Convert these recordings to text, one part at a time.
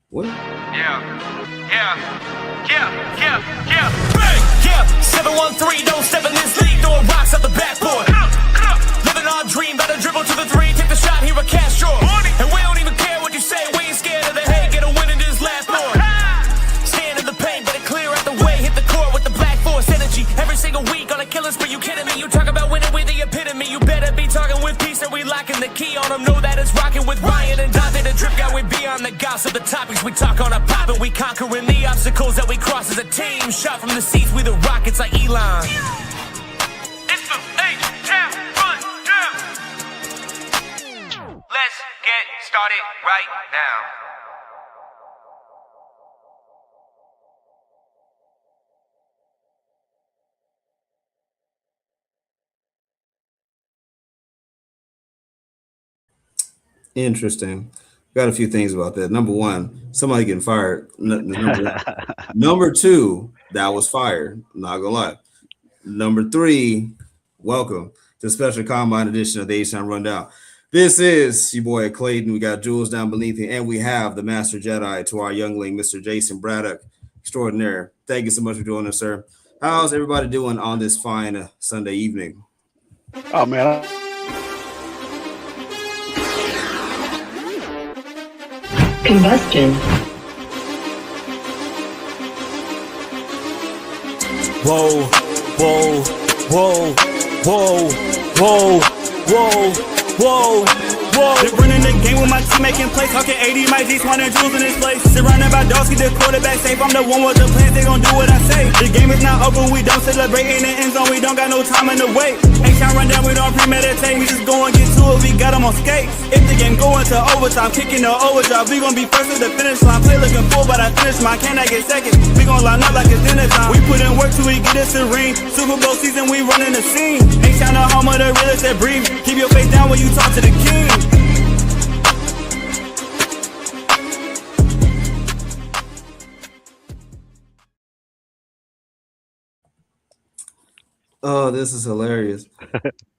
What? Bang! Yeah, 713, don't step in this league, throwing rocks at the backboard. Living our dream, better dribble to the three, take the shot, here a cash drawer. And we don't even care what you say, we ain't scared of the hate, get a win in this last board. Stand in the paint, better clear out the way, hit the court with the black force energy. Every single week on a killing spree, you kidding me? You talk about winning with the epitome, you better be talking with peace and we locking the key on them. Know that it's rocking with Ryan and Dante, the drip guy, we beyond the gossip, the topics we talk on a pop and we conquering the obstacles that we cross as a team. Shot from the seats, we the Rockets like Elon. It's the H-Town run down. Let's get started right now. Interesting. Got a few things about that. Number one, somebody getting fired. Number two, that was fired. Not gonna lie. Number three, welcome to the special combine edition of the H-Town Rundown. This is your boy Clayton. We got Jules down beneath him, and we have the Master Jedi to our youngling, Mr. Jayson Braddock, extraordinaire. Thank you so much for doing this, sir. How's everybody doing on this fine Sunday evening? Oh man, Combustion. Whoa, whoa, whoa, whoa, whoa, whoa, whoa, whoa. They're running the game with my team making plays. Talking 80, my G's, 100 jewels in this place. Surrounded by dogs, keep the quarterback safe. I'm the one with the plans, they gon' do what I say. The game is not over, we don't celebrate in the end zone. We don't got no time in the wait. H-Town run down, we don't premeditate. We just go and get to it, we got them on skates. If the game going to overtime, kicking the overdrive, we gon' be first at the finish line. Play looking full, but I finish mine. Can I get second? We gon' line up like it's dinner time. We put in work till we get us a ring. Super Bowl season, we running the scene. H-Town the home of the realest that breathe. Keep your face down when you talk to the king. Oh, this is hilarious.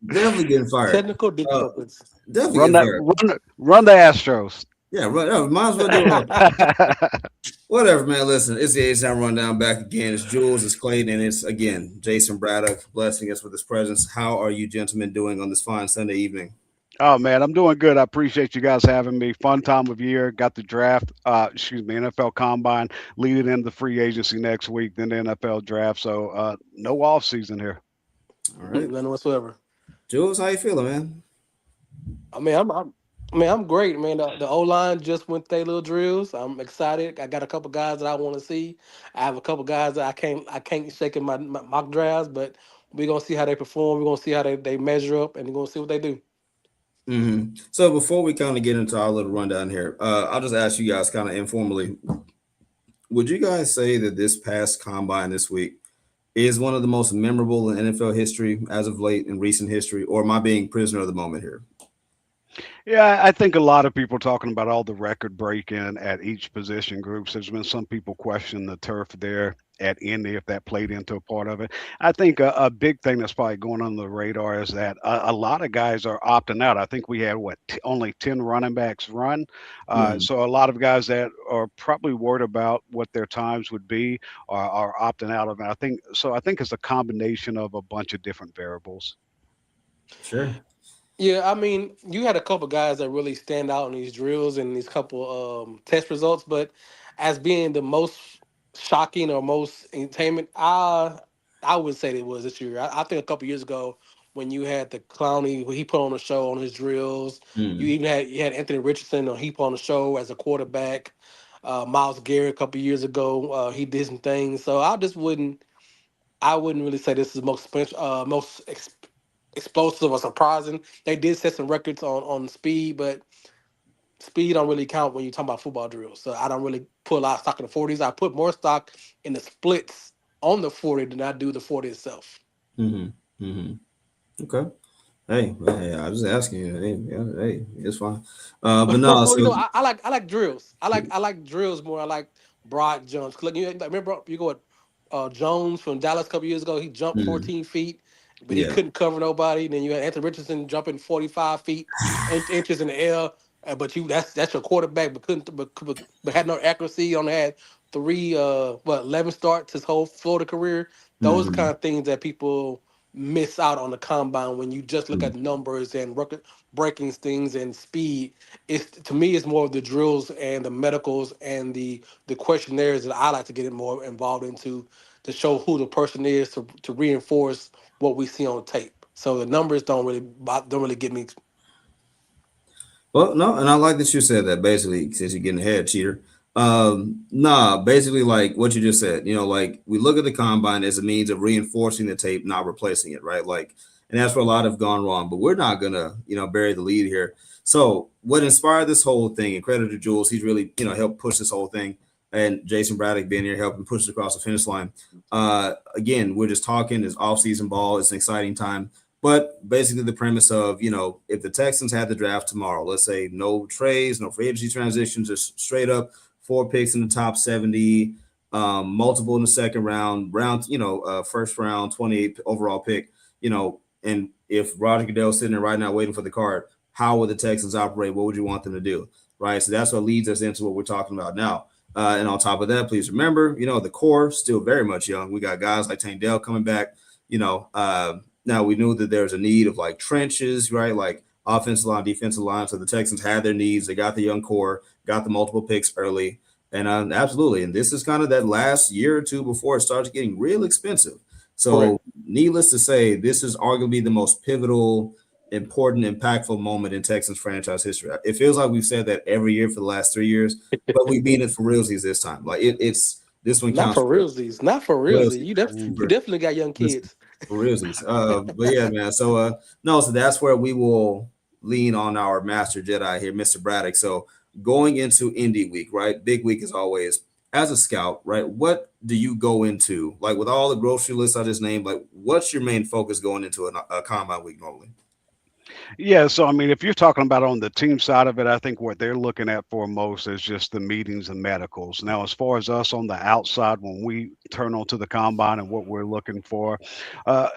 Definitely getting fired. Technical difficulties. Definitely run getting that, fired. run the Astros. Yeah, right. Might as well do it. Whatever, man. Listen, it's the H-Town Rundown back again. It's Jules, it's Clayton, and it's again Jayson Braddock blessing us with his presence. How are you gentlemen doing on this fine Sunday evening? Oh man, I'm doing good. I appreciate you guys having me. Fun time of year. Got the draft, NFL Combine leading into the free agency next week, then the NFL draft. So no off season here. All right, None whatsoever. Jules, how you feeling, man? I'm great, man. The O line just went their little drills. I'm excited. I got a couple guys that I want to see. I have a couple guys that I can't shake in my mock drafts, but we're gonna see how they perform. We're gonna see how they measure up, and we're gonna see what they do. So before we kind of get into our little rundown here, I'll just ask you guys kind of informally, would you guys say that this past combine this week is one of the most memorable in NFL history as of late in recent history, or am I being prisoner of the moment here? Yeah, I think a lot of people talking about all the record breaking at each position groups. There's been some people question the turf there at Indy, if that played into a part of it. I think a big thing that's probably going on the radar is that a lot of guys are opting out. I think we had only 10 running backs run. So a lot of guys that are probably worried about what their times would be are opting out of it. I think it's a combination of a bunch of different variables. Sure. Yeah, I mean, you had a couple guys that really stand out in these drills and these couple test results, but as being the most shocking or most entertainment, I would say it was this year. I think a couple years ago when you had the Clowney, when he put on a show on his drills, you had Anthony Richardson, he put on a show as a quarterback. Miles Garrett a couple years ago, he did some things. So I wouldn't really say this is the most explosive or surprising. They did set some records on speed, but speed don't really count when you're talking about football drills. So I don't really put a lot of stock in the 40s. I put more stock in the splits on the 40 than I do the 40 itself. Okay. Hey, I was just asking you. Hey, it's fine. But no, I like drills. I like drills more. I like broad jumps. Look, remember you go with Jones from Dallas a couple years ago. He jumped 14 feet, but he couldn't cover nobody. Then you had Anthony Richardson jumping 45 feet inches in the air. But that's your quarterback, but couldn't but had no accuracy. Only had three 11 starts his whole Florida career. Those are kind Mhm. of things that people miss out on the combine when you just look Mhm. at numbers and record breaking things and speed. It's to me it's more of the drills and the medicals and the questionnaires that I like to get more involved into to show who the person is to reinforce what we see on tape. So the numbers don't really get me. Well, no, and I like that you said that basically, since you're getting ahead, cheater. Nah, basically, like what you just said, like we look at the combine as a means of reinforcing the tape, not replacing it, right? Like, and that's where a lot have gone wrong, but we're not gonna, bury the lead here. So, what inspired this whole thing, and credit to Jules, he's really, helped push this whole thing, and Jason Braddock being here helping push it across the finish line. Again, we're just talking, it's off-season ball, it's an exciting time. But basically, the premise of, if the Texans had the draft tomorrow, let's say no trades, no free agency transitions, just straight up four picks in the top 70, multiple in the second round, first round, 28 overall pick, and if Roger Goodell's sitting there right now waiting for the card, how would the Texans operate? What would you want them to do? Right. So that's what leads us into what we're talking about now. And on top of that, please remember, the core still very much young. We got guys like Tank Dell coming back, now we knew that there's a need of like trenches, right? Like offensive line, defensive line. So the Texans had their needs. They got the young core, got the multiple picks early, and absolutely. And this is kind of that last year or two before it starts getting real expensive. Correct. So needless to say, this is arguably the most pivotal, important, impactful moment in Texans franchise history. It feels like we've said that every year for the last 3 years, but we mean it for realsies this time. Like it's this one Not counts for for realsies. Not for realsies. realsies. You definitely got young Listen, kids. for realsies. But yeah, man. So no, so that's where we will lean on our master Jedi here, Mr. Braddock. So going into Indy week, right? Big week as always. As a scout, right? What do you go into? Like with all the grocery lists I just named, like what's your main focus going into a combine week normally? Yeah, so I mean, if you're talking about on the team side of it, I think what they're looking at for most is just the meetings and medicals. Now, as far as us on the outside, when we turn onto the combine and what we're looking for,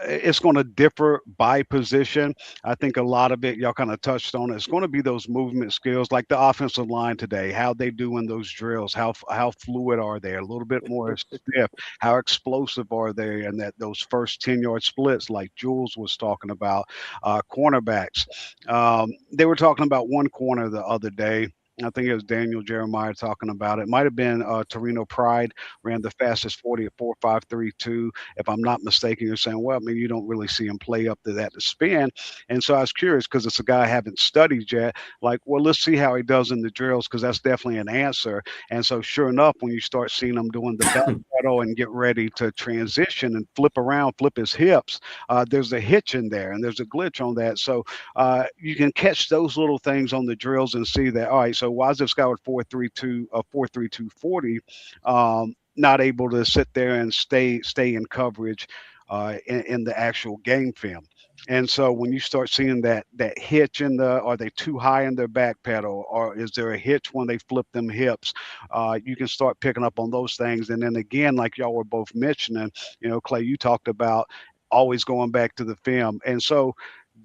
it's going to differ by position. I think a lot of it, y'all kind of touched on it. It's going to be those movement skills, like the offensive line today, how they do in those drills, how fluid are they, a little bit more stiff, how explosive are they, and that those first 10-yard splits, like Jules was talking about, cornerbacks. They were talking about one corner the other day. I think it was Daniel Jeremiah talking about it. Might have been Torino Pride ran the fastest 40 at 4.532. If I'm not mistaken, you're saying, well, I mean, you don't really see him play up to that to spin. And so I was curious because it's a guy I haven't studied yet. Like, well, let's see how he does in the drills because that's definitely an answer. And so, sure enough, when you start seeing him doing the back pedal and get ready to transition and flip around, flip his hips, there's a hitch in there and there's a glitch on that. So you can catch those little things on the drills and see that. All right, so why is this guy with 4.32 40 not able to sit there and stay in coverage in the actual game film? And so when you start seeing that hitch in are they too high in their back pedal, or is there a hitch when they flip them hips? You can start picking up on those things. And then again, like y'all were both mentioning, Clay, you talked about always going back to the film. And so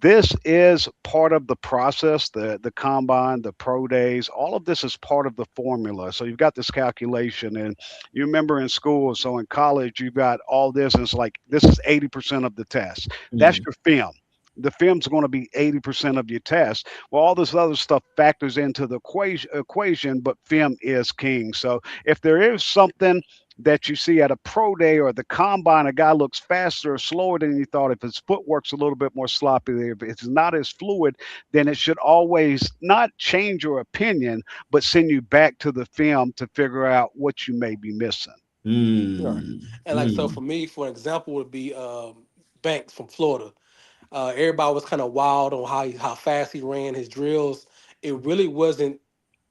this is part of the process, the combine, the pro days, all of this is part of the formula. So you've got this calculation, and you remember in school, so in college, you've got all this, and it's like this is 80% of the test. That's Mm. your film. The film's going to be 80% of your test. Well, all this other stuff factors into the equation, but film is king. So if there is something that you see at a pro day or the combine, a guy looks faster or slower than you thought. If his footwork's a little bit more sloppy, if it's not as fluid, then it should always not change your opinion, but send you back to the film to figure out what you may be missing. Right. Mm. And like so Mm. for me, for an example, would be Banks from Florida. Everybody was kind of wild on how fast he ran his drills. It really wasn't,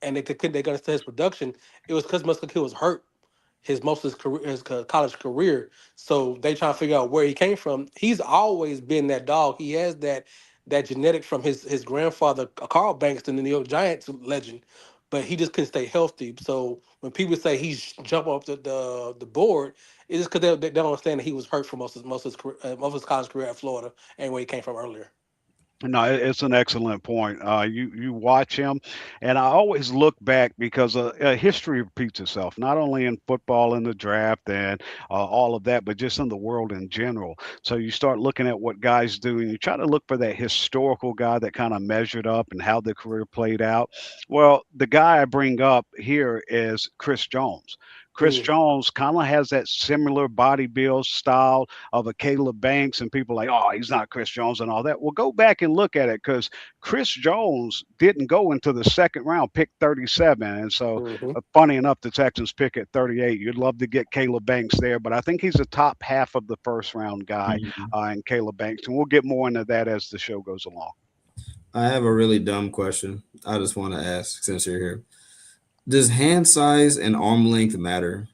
and they got to his production. It was because Muscle was hurt his most of his career, college career. So they try to figure out where he came from. He's always been that dog. He has that genetic from his grandfather Carl Bankston, the New York Giants legend, but he just couldn't stay healthy. So when people say he's jumping off the board, it's just because they don't understand that he was hurt for most of his college career at Florida and where he came from earlier. No, it's an excellent point. You watch him, and I always look back because history repeats itself, not only in football in the draft and all of that, but just in the world in general. So you start looking at what guys do, and you try to look for that historical guy that kind of measured up and how the career played out. Well, the guy I bring up here is Chris Jones. Chris Mm, Jones kind of has that similar body build style of a Caleb Banks, and people like, oh, he's not Chris Jones and all that. Well, go back and look at it because Chris Jones didn't go into the second round, pick 37. And so, hmm funny enough, the Texans pick at 38. You'd love to get Caleb Banks there, but I think he's a top half of the first round guy Mhm. in Caleb Banks. And we'll get more into that as the show goes along. I have a really dumb question. I just want to ask since you're here. Does hand size and arm length matter?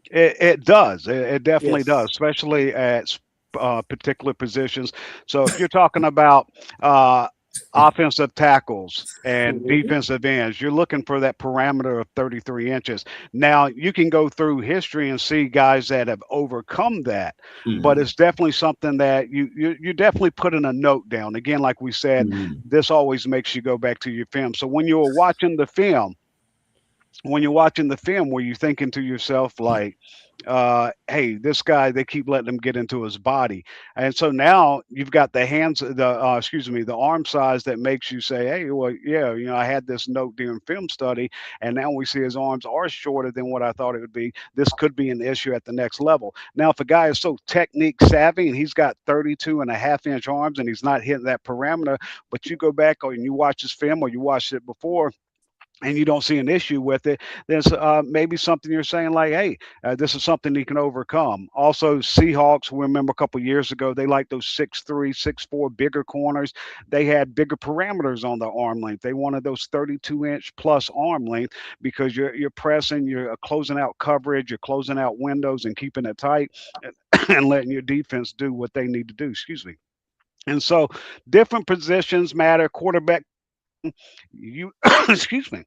It does. It definitely does, Yes. especially at particular positions. So if you're talking about uh, offensive tackles and hmm defensive ends, you're looking for that parameter of 33 inches. Now you can go through history and see guys that have overcome that, but Mhm. it's definitely something that you definitely putting a note down. Again, like we said, Mhm. this always makes you go back to your film. So when you're watching the film, were you thinking to yourself like, hey, this guy, they keep letting him get into his body, and so now you've got the hands, the arm size that makes you say, hey, well, yeah, I had this note during film study, and now we see his arms are shorter than what I thought it would be. This could be an issue at the next level. Now, if a guy is so technique savvy and he's got 32.5-inch arms and he's not hitting that parameter, but you go back and you watch his film or you watched it before and you don't see an issue with it, there's maybe something you're saying like, hey, this is something he can overcome. Also, Seahawks, we remember a couple years ago, they like those 6'3", 6'4", bigger corners. They had bigger parameters on the arm length. They wanted those 32-inch plus arm length because you're pressing, you're closing out coverage, you're closing out windows and keeping it tight and, and letting your defense do what they need to do. Excuse me. And so different positions matter. Quarterback, you excuse me,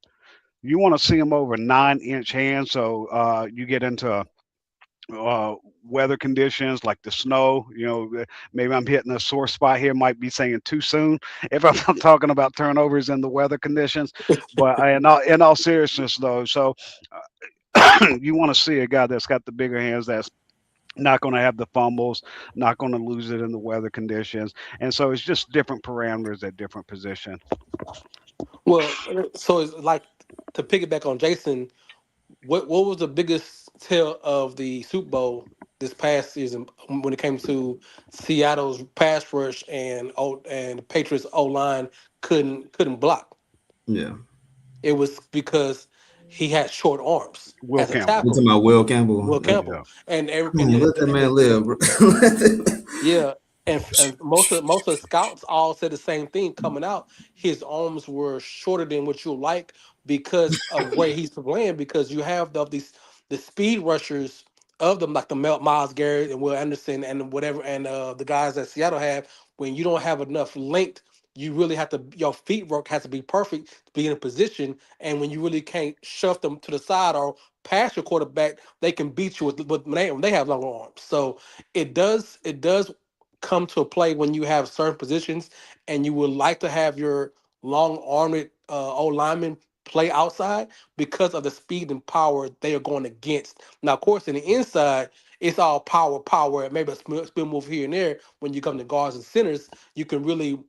you want to see them over 9-inch hands. So you get into weather conditions like the snow. Maybe I'm hitting a sore spot here. Might be saying too soon if I'm talking about turnovers in the weather conditions. But in all seriousness, though, so you want to see a guy that's got the bigger hands, that's not going to have the fumbles, not going to lose it in the weather conditions. And so it's just different parameters at different positions. Well, so it's like to piggyback on Jason. What was the biggest tell of the Super Bowl this past season when it came to Seattle's pass rush and the Patriots O line couldn't block? Yeah. It was because he had short arms Will as a Campbell. You're talking tackle, about Will Campbell? Will Yeah. Campbell, and every Man, let that man live, bro. yeah, and most of the scouts all said the same thing coming out. His arms were shorter than what you like because of where he's playing. Because you have these the speed rushers of them like the Miles Garrett and Will Anderson and whatever, and the guys that Seattle have. When you don't have enough length, you really have to your feet work has to be perfect to be in a position. And when you really can't shove them to the side or pass your quarterback, they can beat you with when they have long arms. So it does come to a play when you have certain positions and you would like to have your long armed old lineman play outside because of the speed and power they are going against. Now, of course, in the inside, it's all power, and maybe a spin move here and there. When you come to guards and centers, you can really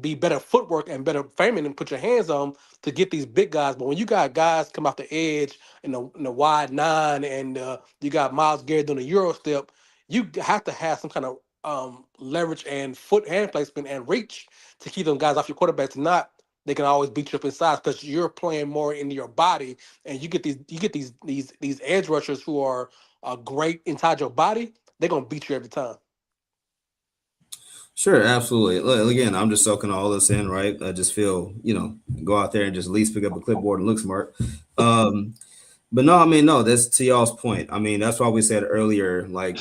be better footwork and better framing and put your hands on to get these big guys. But when you got guys come off the edge in the wide nine and you got Miles Garrett doing a Euro step, you have to have some kind of leverage and foot hand placement and reach to keep them guys off your quarterbacks. Not they can always beat you up inside because you're playing more into your body and you get these edge rushers who are great inside your body. They're gonna beat you every time. Sure, absolutely. Look, again, I'm just soaking all this in, right? I just feel, go out there and just at least pick up a clipboard and look smart. Um, but no, I mean, no, that's to y'all's point. I mean, that's why we said earlier, like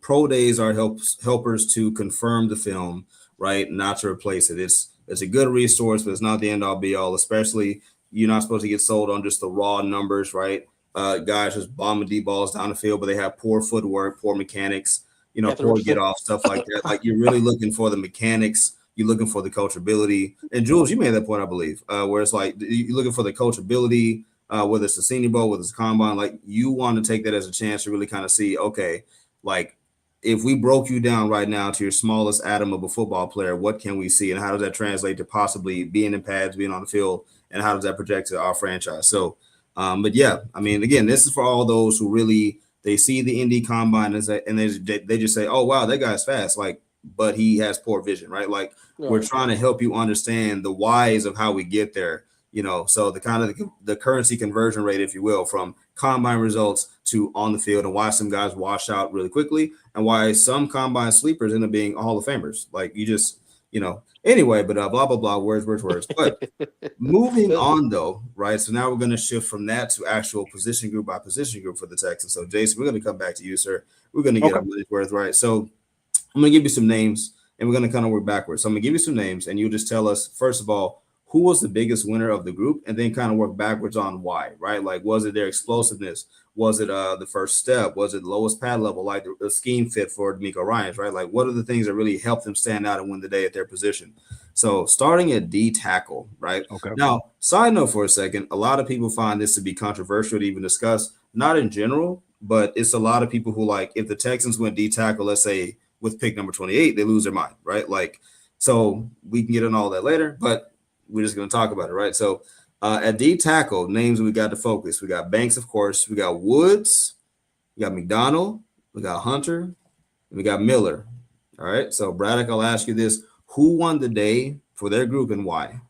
pro days are helpers to confirm the film, right? Not to replace it. It's a good resource, but it's not the end all be all, especially you're not supposed to get sold on just the raw numbers, right? Guys just bombing D balls down the field, but they have poor footwork, poor mechanics, At the poor get represent. off, stuff like that. Like you're really looking for the mechanics, you're looking for the coachability. And Jules, you made that point, I believe, where it's like you're looking for the coachability, whether it's the Senior Bowl, whether it's combine, like you want to take that as a chance to really kind of see, okay, like if we broke you down right now to your smallest atom of a football player, what can we see, and how does that translate to possibly being in pads, being on the field, and how does that project to our franchise? So, but yeah, I mean, again, this is for all those who really they see the Indy Combine and they just say, "Oh wow, that guy's fast," like, but he has poor vision, right? Like we're Right. trying to help you understand the whys of how we get there. So the kind of the currency conversion rate, if you will, from combine results to on the field, and why some guys wash out really quickly, and why some combine sleepers end up being Hall of Famers. Like you just, anyway, but blah blah blah, words. But moving on though, right? So now we're going to shift from that to actual position group by position group for the Texans. So Jayson, we're going to come back to you, sir. We're going to get Okay. our money's worth, right? So I'm going to give you some names, and we're going to kind of work backwards. So I'm going to give you some names, and you just tell us, first of all, who was the biggest winner of the group, and then kind of work backwards on why, right? Like, was it their explosiveness? Was it the first step? Was it lowest pad level, like the scheme fit for D'Amico Ryans, right? Like, what are the things that really helped them stand out and win the day at their position? So starting at D tackle, right? Okay. Now, side note for a second, a lot of people find this to be controversial to even discuss, not in general, but it's a lot of people who like, if the Texans went D tackle, let's say with pick number 28, they lose their mind, right? Like, so we can get on all that later, but we're just going to talk about it, right? So at D tackle, names we got to focus. We got Banks, of course. We got Woods. We got McDonald. We got Hunter. And we got Miller. All right. So Braddock, I'll ask you this: who won the day for their group and why?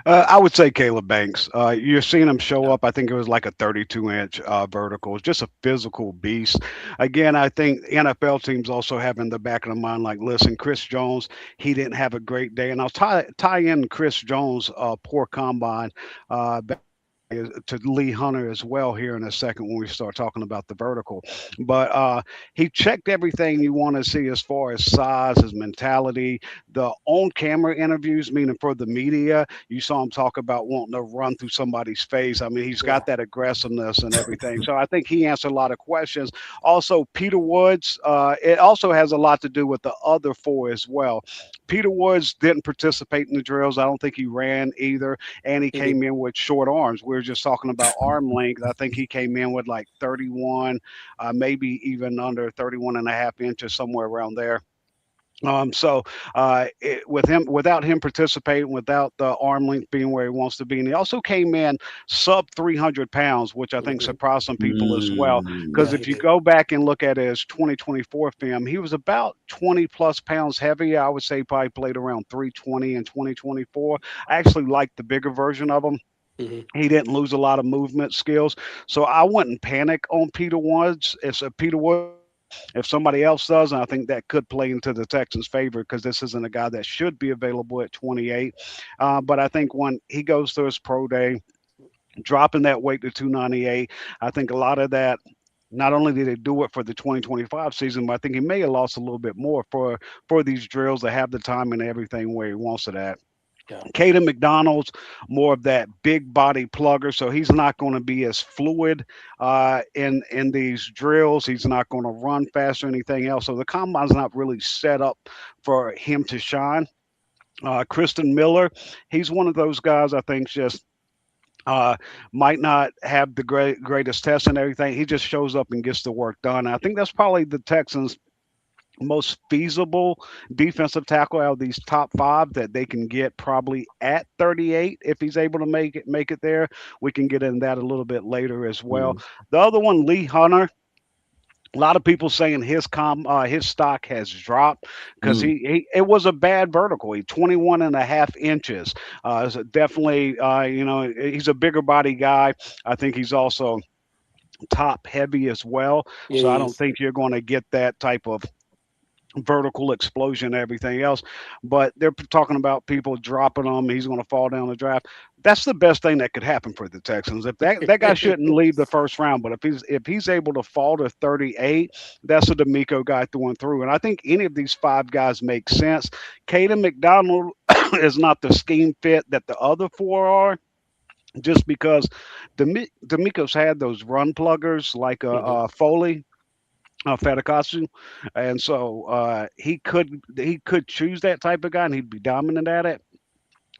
I would say Caleb Banks. You're seeing him show up. I think it was like a 32-inch vertical. It's just a physical beast. Again, I think NFL teams also have in the back of their mind, like, listen, Chris Jones, he didn't have a great day. And I'll tie in Chris Jones' poor combine to Lee Hunter as well here in a second when we start talking about the vertical. But he checked everything you want to see as far as size, his mentality, the on-camera interviews, meaning for the media. You saw him talk about wanting to run through somebody's face. I mean, he's got that aggressiveness and everything. So I think he answered a lot of questions. Also, Peter Woods, it also has a lot to do with the other four as well. Peter Woods didn't participate in the drills. I don't think he ran either. And he came in with short arms. We were just talking about arm length. I think he came in with like 31, maybe even under 31 and a half inches, somewhere around there. Without him participating, without the arm length being where he wants to be, and he also came in sub 300 pounds, which I think surprised some people as well. Because Yeah, if he you did. go back and look at his 2024 film, he was about 20 plus pounds heavier. I would say probably played around 320 in 2024. I actually like the bigger version of him. Mhm. He didn't lose a lot of movement skills, so I wouldn't panic on Peter Woods. It's a Peter Woods. If somebody else does, and I think that could play into the Texans' favor because this isn't a guy that should be available at 28. But I think when he goes through his pro day, dropping that weight to 298, I think a lot of that. Not only did he do it for the 2025 season, but I think he may have lost a little bit more for these drills to have the time and everything where he wants it at. Yeah. Caden McDonald's more of that big body plugger, so he's not going to be as fluid in these drills. He's not going to run fast or anything else. So the combine's not really set up for him to shine. Kristen Miller, he's one of those guys I think just might not have the greatest test and everything. He just shows up and gets the work done. I think that's probably the Texans' most feasible defensive tackle out of these top five that they can get probably at 38 if he's able to make it there. We can get into that a little bit later as well. The other one, Lee Hunter. A lot of people saying his stock has dropped because it was a bad vertical. He 21 and a half inches. So definitely, he's a bigger body guy. I think he's also top heavy as well. Yeah, So I he don't is. think you're going to get that type of vertical explosion and everything else. But they're talking about people dropping him. He's going to fall down the draft. That's the best thing that could happen for the Texans. If that guy shouldn't leave the first round, but if he's able to fall to 38, that's a D'Amico guy through and through. And I think any of these five guys make sense. Caden McDonald is not the scheme fit that the other four are. Just because D'Amico's had those run pluggers like Mhm. Foley, Fedakasu, and so he could choose that type of guy, and he'd be dominant at it.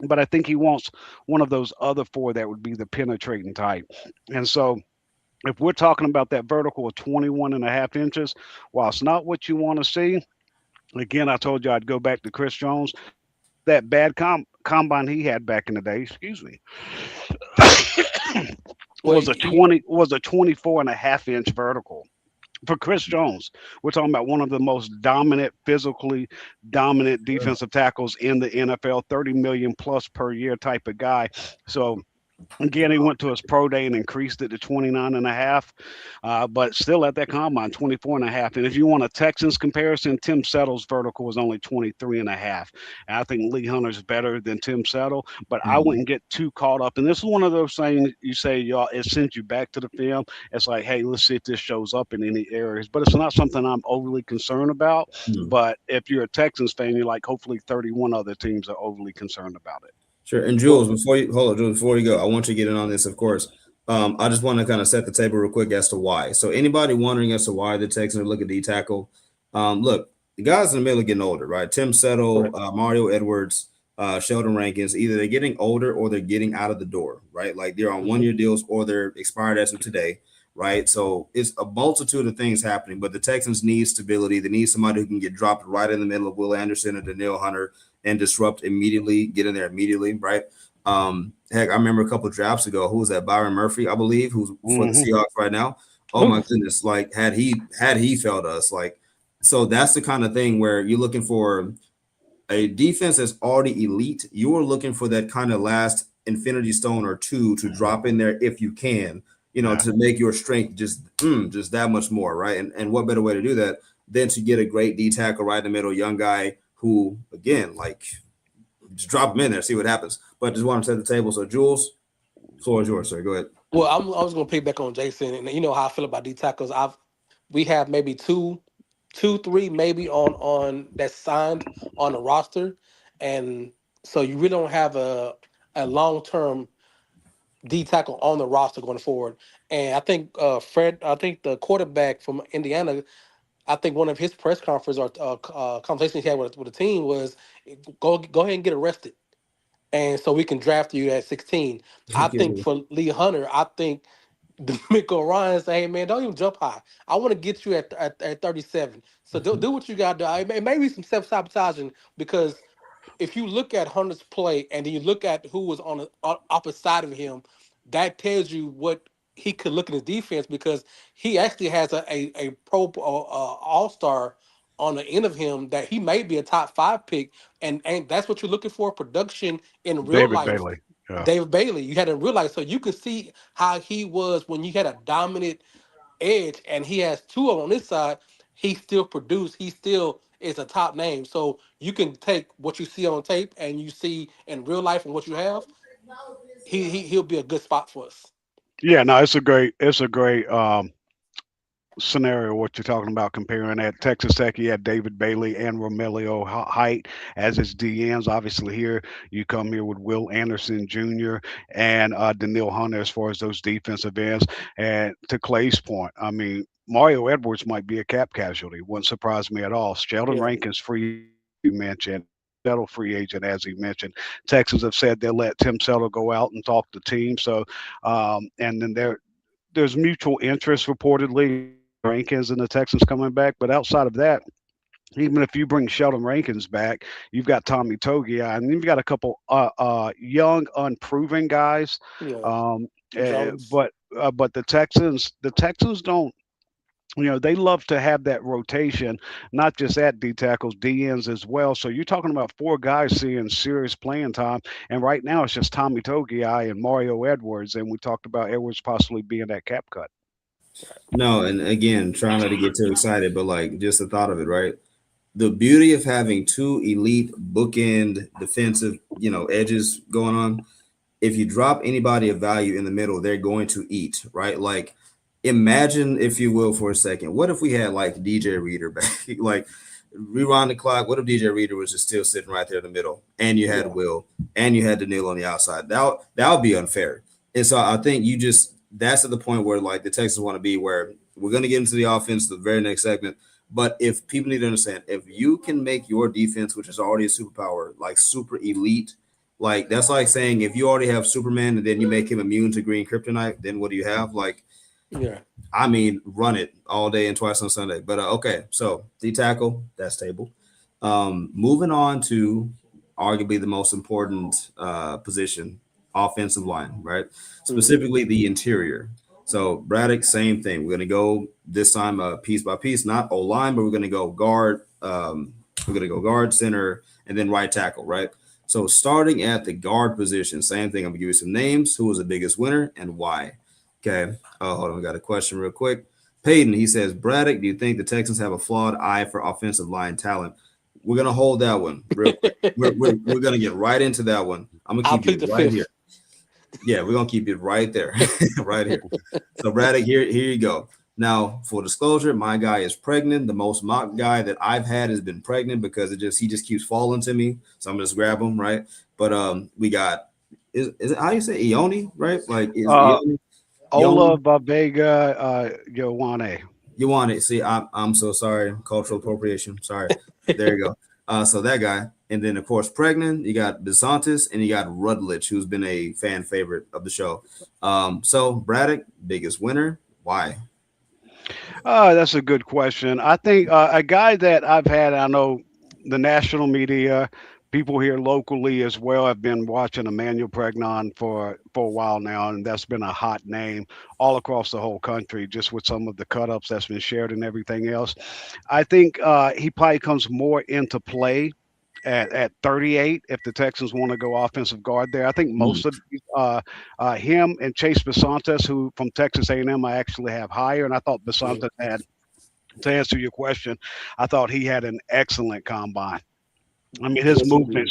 But I think he wants one of those other four that would be the penetrating type. And so if we're talking about that vertical of 21 and a half inches, while it's not what you want to see, again, I told you I'd go back to Chris Jones. That bad combine he had back in the day, excuse me, Well, was a 24 and a half inch vertical. For Chris Jones, we're talking about one of the most dominant, physically dominant defensive tackles in the NFL, 30 million plus per year type of guy. So again, he went to his pro day and increased it to 29 and a half, but still at that combine, 24 and a half. And if you want a Texans comparison, Tim Settle's vertical was only 23 and a half. And I think Lee Hunter's better than Tim Settle, but I wouldn't get too caught up. And this is one of those things you say, y'all, it sends you back to the film. It's like, hey, let's see if this shows up in any areas, but it's not something I'm overly concerned about. But if you're a Texans fan, you're like, hopefully 31 other teams are overly concerned about it. Sure. And Jules, before you go, I want you to get in on this, of course. I just want to kind of set the table real quick as to why. So anybody wondering as to why the Texans are looking at D tackle, look, the guys in the middle are getting older, right? Tim Settle, Mario Edwards, Sheldon Rankins, either they're getting older or they're getting out of the door, right? Like they're on 1 year deals or they're expired as of today, right? So it's a multitude of things happening, but the Texans need stability. They need somebody who can get dropped right in the middle of Will Anderson or Danielle Hunter and disrupt immediately, get in there immediately, right? Heck, I remember a couple of drafts ago, who was that? Byron Murphy, I believe, who's for the Seahawks right now. Oh my goodness, like had he failed us, like so that's the kind of thing where you're looking for a defense that's already elite. You're looking for that kind of last infinity stone or two to drop in there if you can, to make your strength just that much more, right? And what better way to do that than to get a great D tackle right in the middle, young guy who, again, like just drop him in there, see what happens. But just want to set the table. So, Jules, floor is yours, sir. Go ahead. Well, I was going to piggyback on Jayson, and you know how I feel about D tackles. We have maybe two, three, maybe on that's signed on the roster, and so you really don't have a long term D tackle on the roster going forward. And I think I think the quarterback from Indiana, I think one of his press conference or conversations he had with the team was go ahead and get arrested, and so we can draft you at 16. I think for Lee Hunter, I think D'Amico Ryan say, hey man, don't even jump high. I want to get you at 37. So do what you got to do. It may be some self-sabotaging because if you look at Hunter's play and then you look at who was on the opposite side of him, that tells you what he could look at his defense because he actually has a pro all-star on the end of him that he may be a top 5 pick. And that's what you're looking for, production in real David life. Bailey. Yeah. David Bailey, you had to realize, so you can see how he was when you had a dominant edge and he has two on this side, he still produced, he still is a top name. So you can take what you see on tape and you see in real life and what you have, he'll be a good spot for us. Yeah, no, it's a great scenario what you're talking about comparing that. Texas Tech, he had David Bailey and Romelio Height as his DNs. Obviously here you come here with Will Anderson Jr. and Danielle Hunter as far as those defensive ends. And to Clay's point, I mean, Mario Edwards might be a cap casualty. Wouldn't surprise me at all. Sheldon Rankins free, you mentioned. Settle free agent, as he mentioned. Texans have said they'll let Tim Settle go out and talk to teams. So, and then there's mutual interest reportedly. Rankins and the Texans coming back, but outside of that, even if you bring Sheldon Rankins back, you've got Tommy Togiai, and you've got a couple young, unproven guys. But the Texans don't. They love to have that rotation, not just at D tackles, DNs as well. So you're talking about 4 guys seeing serious playing time, and right now it's just Tommy Togiai and Mario Edwards, and we talked about Edwards possibly being that cap cut. No, and again, trying not to get too excited, but like just the thought of it, right? The beauty of having 2 elite bookend defensive, edges going on. If you drop anybody of value in the middle, they're going to eat, right? Like, imagine, if you will, for a second, what if we had like DJ Reader back? Like, rewind the clock. What if DJ Reader was just still sitting right there in the middle, and you had Will, and you had Daniil on the outside? That would be unfair. And so I think that's at the point where like the Texans want to be, where we're going to get into the offense the very next segment. But if people need to understand, if you can make your defense, which is already a superpower, like super elite, like that's like saying if you already have Superman and then you make him immune to green kryptonite, then what do you have? Like, Yeah. I mean, run it all day and twice on Sunday. But okay, so D tackle, that's table. Moving on to arguably the most important position, offensive line, right? Hmm. Specifically the interior. So Braddock, same thing. We're gonna go this time piece by piece, not O line, but we're gonna go guard. We're gonna go guard, center, and then right tackle, right? So starting at the guard position, same thing. I'm gonna give you some names. Who was the biggest winner and why? Okay. Oh, hold on. We got a question real quick. Peyton, he says, Braddock, do you think the Texans have a flawed eye for offensive line talent? We're gonna hold that one real quick. We're gonna get right into that one. I'm gonna I'll keep plead you the right here. fifth. Yeah, we're gonna keep it right there, right here. So Braddock, here you go. Now, full disclosure, my guy is pregnant. The most mock guy that I've had has been pregnant because he just keeps falling to me. So I'm gonna just grab him, right? But we got is it how you say Ioni, right? Like is Uh, Ioni? Ola Babega Yowane. You want it? See, I'm so sorry. Cultural appropriation. Sorry. There you go. So that guy, and then of course, pregnant. You got DeSantis, and you got Rutledge, who's been a fan favorite of the show. So Braddock, biggest winner. Why? That's a good question. I think a guy that I've had, I know the national media, people here locally as well have been watching Emmanuel Pregnon for a while now, and that's been a hot name all across the whole country, just with some of the cut ups that's been shared and everything else. I think he probably comes more into play at 38 if the Texans want to go offensive guard there. I think Mm, most of him and Chase Basantes, who from Texas A&M, I actually have higher, and I thought Mhm. Basantes had. To answer your question, I thought he had an excellent combine. I mean, Yes, indeed.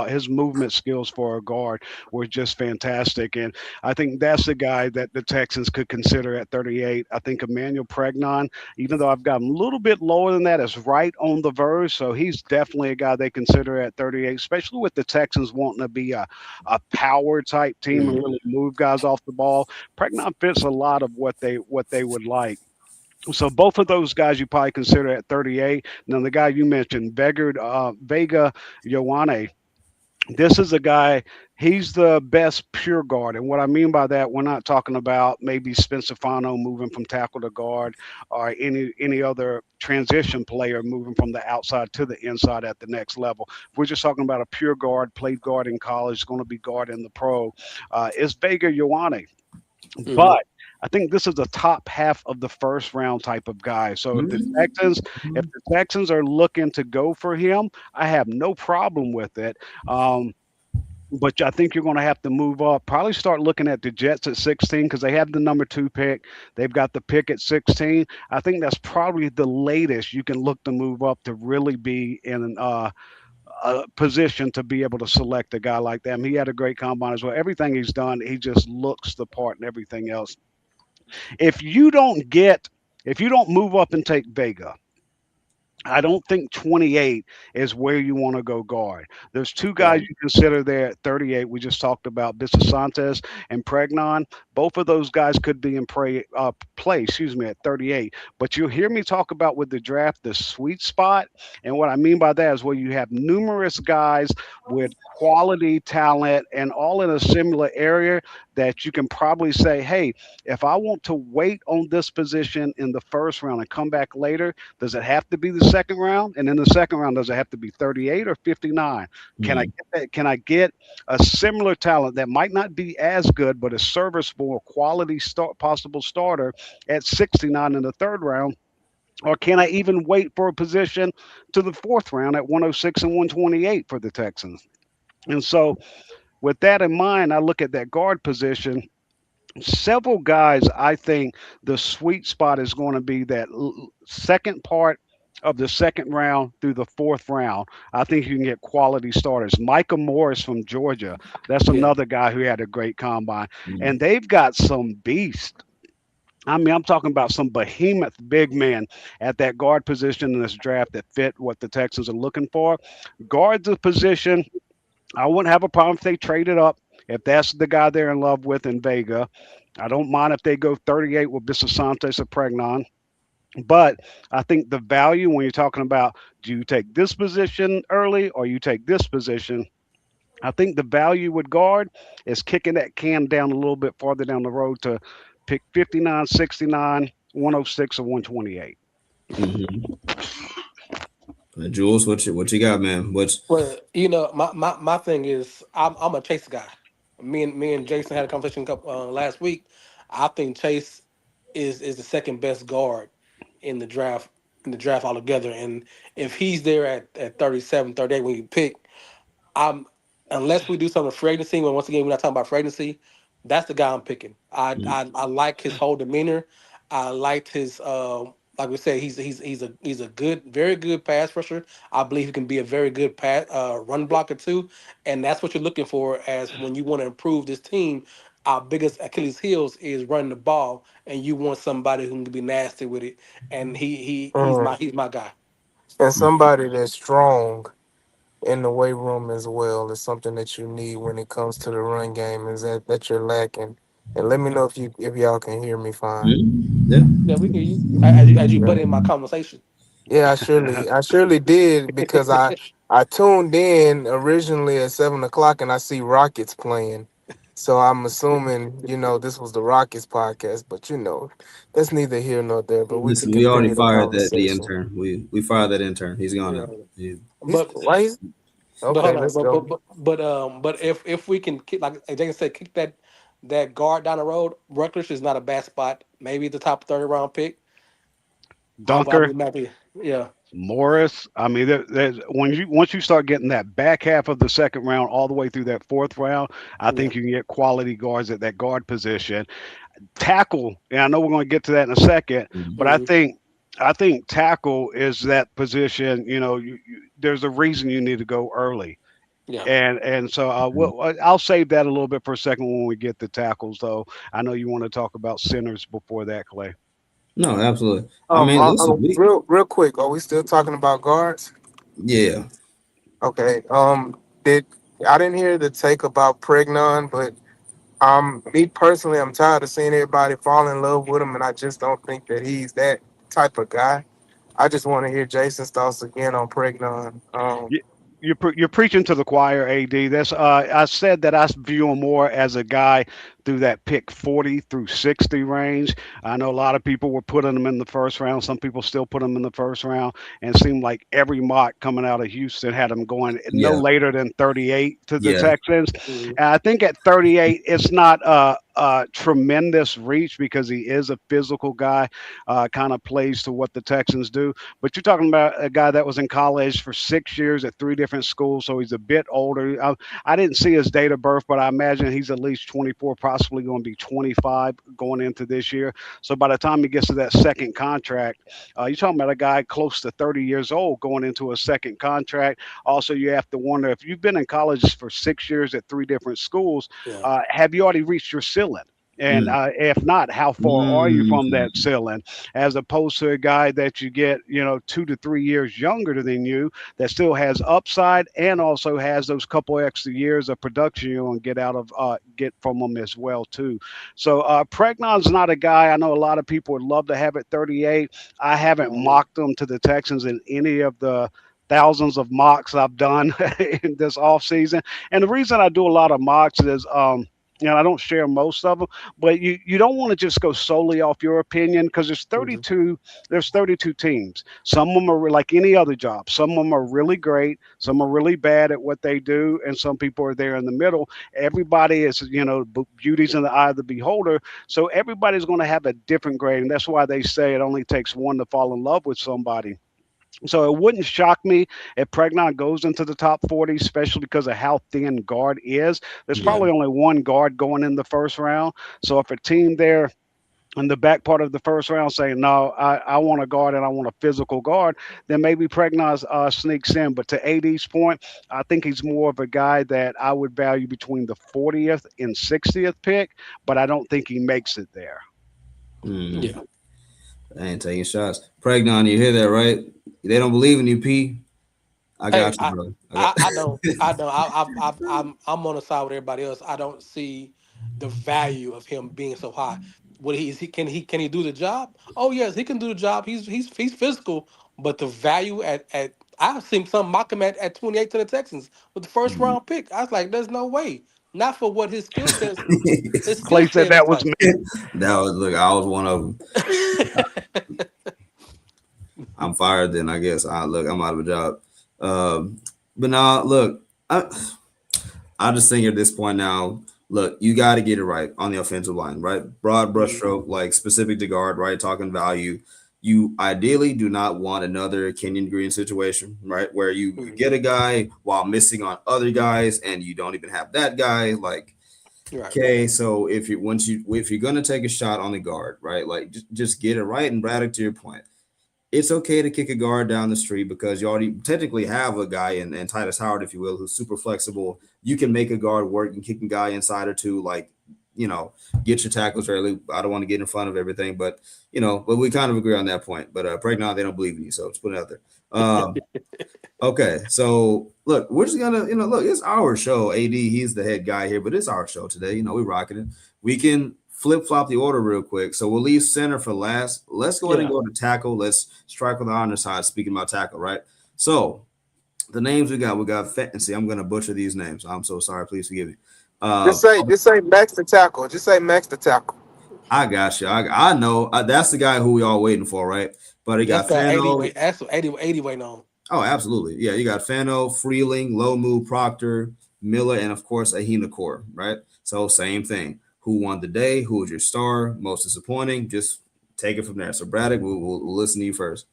his movement skills for a guard were just fantastic, and I think that's the guy that the Texans could consider at 38. I think Emmanuel Pregnon, even though I've got him a little bit lower than that, is right on the verge. So he's definitely a guy they consider at 38, especially with the Texans wanting to be a power type team and Hmm. really move guys off the ball. Pregnon fits a lot of what they would like. So both of those guys you probably consider at 38. Now the guy you mentioned, Vega Ioane, this is a guy. He's the best pure guard, and what I mean by that, we're not talking about maybe Spencer Fano moving from tackle to guard, or any other transition player moving from the outside to the inside at the next level. We're just talking about a pure guard, played guard in college, going to be guard in the pro. It's Vega Ioane. Hmm. But I think this is the top half of the first round type of guy. So if mm, the Texans are looking to go for him, I have no problem with it. Um, but I think you're going to have to move up. Probably start looking at the Jets at 16 because they have the number two pick. They've got the pick at 16. I think that's probably the latest you can look to move up to really be in a position to be able to select a guy like that. And he had a great combine as well. Everything he's done, he just looks the part and everything else. If you don't get, if you don't move up and take Vega, I don't think 28 is where you want to go guard. There's two Yeah. guys you consider there at 38. We just talked about Bisasantes and Pregnon. Both of those guys could be in play, at 38. But you'll hear me talk about with the draft the sweet spot. And what I mean by that is where you have numerous guys with quality talent and all in a similar area that you can probably say, hey, if I want to wait on this position in the first round and come back later, does it have to be the second round? And in the second round, does it have to be 38 or 59? Can I mm, get that? Can I get a similar talent that might not be as good, but a serviceable, quality possible starter at 69 in the third round? Or can I even wait for a position to the fourth round at 106 and 128 for the Texans? And so, with that in mind, I look at that guard position. Several guys, I think the sweet spot is going to be that second part of the second round through the fourth round. I think you can get quality starters. Micah Morris from Georgia, that's Yeah. another guy who had a great combine. mm, And they've got some beast. I mean, I'm talking about some behemoth big men at that guard position in this draft that fit what the Texans are looking for. Guard's a position I wouldn't have a problem if they traded up, if that's the guy they're in love with in Vega. I don't mind if they go 38 with Bisasantes or Pregnon. But I think the value when you're talking about do you take this position early or you take this position, I think the value with guard is kicking that can down a little bit farther down the road to pick 59, 69, 106, or 128. Mm-hmm. Jules, what you got, man? What's Well, my thing is I'm a Chase guy. Me and Jason had a conversation last week. I think Chase is the second best guard in the draft altogether. And if he's there at 37, 38 when you pick, I'm unless we do something for free agency. When once again we're not talking about free agency, that's the guy I'm picking. I like his whole demeanor. I liked his like we said, he's a good, very good pass rusher. I believe he can be a very good run blocker too, and that's what you're looking for as when you want to improve this team. Our biggest Achilles heels is running the ball, and you want somebody who can be nasty with it. And Mm. he's my guy. And somebody that's strong in the weight room as well is something that you need when it comes to the run game. Is that you're lacking? And let me know if y'all can hear me fine. yeah? Yeah, we hear you as you butt in my conversation. Yeah, I surely did because I tuned in originally at 7 o'clock and I see Rockets playing, so I'm assuming this was the Rockets podcast, but that's neither here nor there. But we could Listen, we already continue the fired the conversation. intern. We fired that intern. He's gone Yeah, now. He's but why he's but okay. hold on, Let's go. but if we can kick, like Jason said, kick that guard down the road, Rutgers is not a bad spot. Maybe the top 30 round pick. I'll Dunker, be mad at you. Yeah, Morris. I mean, when you once you start getting that back half of the second round all the way through that fourth round, I yeah, think you can get quality guards at that guard position. Tackle, and I know we're going to get to that in a second, but hmm I think tackle is that position. There's a reason you need to go early. yeah. And so I'll save that a little bit for a second when we get to tackles, though. I know you want to talk about centers before that, Clay. No, absolutely. I mean, listen, Real quick, are we still talking about guards? yeah. Okay. Did I didn't hear the take about Pregnon, but me personally, I'm tired of seeing everybody fall in love with him, and I just don't think that he's that type of guy. I just want to hear Jason's thoughts again on Pregnon. You're preaching to the choir, AD. That's I said that I view him more as a guy through that pick 40 through 60 range. I know a lot of people were putting him in the first round. Some people still put him in the first round, and it seemed like every mock coming out of Houston had him going no Yeah. later than 38 to the Yeah. Texans. hmm And I think at 38, it's not a tremendous reach because he is a physical guy, kind of plays to what the Texans do. But you're talking about a guy that was in college for 6 years at three different schools, so he's a bit older. I didn't see his date of birth, but I imagine he's at least 24, possibly going to be 25 going into this year. So by the time he gets to that second contract, you're talking about a guy close to 30 years old going into a second contract. Also, you have to wonder if you've been in college for 6 years at three different schools, Yeah, have you already reached your ceiling? And Mm. if not, how far are you from Mm. that ceiling? As opposed to a guy that you get, 2 to 3 years younger than you, that still has upside and also has those couple extra years of production you're going to get from him as well too. So Pregnon's not a guy. I know a lot of people would love to have at 38. I haven't hmm mocked him to the Texans in any of the thousands of mocks I've done in this offseason. And the reason I do a lot of mocks is I don't share most of them, but you don't want to just go solely off your opinion because hmm there's 32 teams. Some of them are like any other job. Some of them are really great, some are really bad at what they do, and some people are there in the middle. Everybody is, beauty's in the eye of the beholder. So everybody's going to have a different grade, and that's why they say it only takes one to fall in love with somebody. So it wouldn't shock me if Pregnon goes into the top 40, especially because of how thin guard is. There's Yeah. probably only one guard going in the first round. So if a team there in the back part of the first round saying, no, I want a guard and I want a physical guard, then maybe Pregnon sneaks in. But to AD's point, I think he's more of a guy that I would value between the 40th and 60th pick, but I don't think he makes it there. Mm. yeah. I ain't taking shots. Pregnon, you hear that, right? They don't believe in you, P. I Hey, got you, bro. I got. I don't. I don't. I'm on the side with everybody else. I don't see the value of him being so high. What can he do the job? Oh yes, he can do the job. He's physical, but the value at I've seen some mock him at 28 to the Texans with the first Mhm. round pick. I was like, there's no way. Not for what his skill Clay said set is that was like. me. That was look. I was one of them. I'm fired. Then I guess I look. I'm out of a job. But now look. I just think at this point now, look, you got to get it right on the offensive line, right? Broad Mhm. brushstroke, like specific to guard, right? Talking value. You ideally do not want another Kenyon Green situation, right? Where you Mhm. get a guy while missing on other guys, and you don't even have that guy. Like, Right. okay, so if you're gonna take a shot on the guard, right? Like, just get it right. And Braddock, to your point, it's okay to kick a guard down the street because you already technically have a guy in Titus Howard, if you will, who's super flexible. You can make a guard work and kick a guy inside or two, like, you know, get your tackles early. I don't want to get in front of everything, but but we kind of agree on that point. But right now they don't believe in you, so just put it out there. Okay, so look, we're just gonna, look, it's our show. AD, he's the head guy here, but it's our show today. We're rocking it. We can flip flop the order real quick. So we'll leave center for last. Let's go ahead and Yeah. go to tackle. Let's strike with the honor side. Speaking about tackle, right? So the names we got and see, I'm gonna butcher these names. I'm so sorry. Please forgive me. Uh, Just say Max the tackle. Just say Max the tackle. I got you. I know that's the guy who we all waiting for, right? But he That's got got 80 Fano. weight. That's 80 weight on. Oh, absolutely. Yeah, you got Fano, Freeling, Lomu, Proctor, Miller, and of course Ahina Core, right? So same thing. Who won the day? Who was your star? Most disappointing? Just take it from there. So Braddock, we'll listen to you first.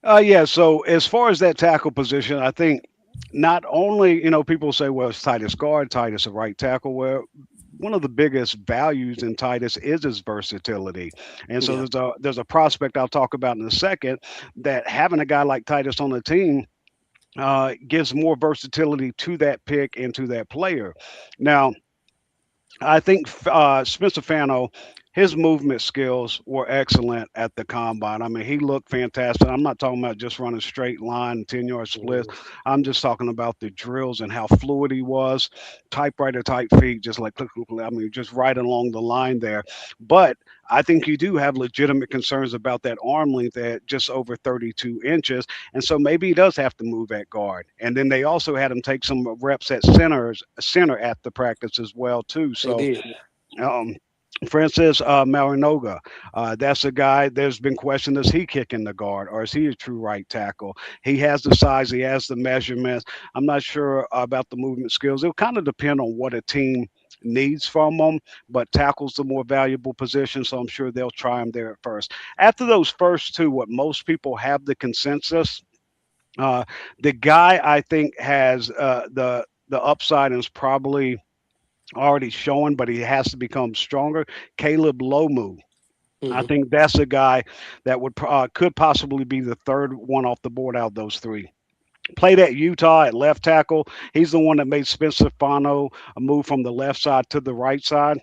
Yeah. So as far as that tackle position, I think not only people say, well, it's Titus guard, Titus a right tackle. Well, one of the biggest values in Titus is his versatility, and so Yeah, there's a prospect I'll talk about in a second that having a guy like Titus on the team gives more versatility to that pick and to that player. Now, I think Spencer Fano, his movement skills were excellent at the combine. I mean, he looked fantastic. I'm not talking about just running straight line, 10-yard splits. mhm. I'm just talking about the drills and how fluid he was, typewriter type feet, just like, click, click, click. I mean, just right along the line there. But I think you do have legitimate concerns about that arm length at just over 32 inches. And so maybe he does have to move at guard. And then they also had him take some reps at center at the practice as well, too. They So did. um, Francis Marinoga, that's a guy. There's been question: is he kicking the guard, or is he a true right tackle? He has the size, he has the measurements. I'm not sure about the movement skills. It'll kind of depend on what a team needs from them, but tackle's the more valuable position, so I'm sure they'll try him there at first. After those first two, what most people have the consensus. Uh, the guy I think has the upside and is probably already showing, but he has to become stronger. Caleb Lomu. I Hmm. think that's a guy that could possibly be the third one off the board out of those three. Played at Utah at left tackle. He's the one that made Spencer Fano move from the left side to the right side.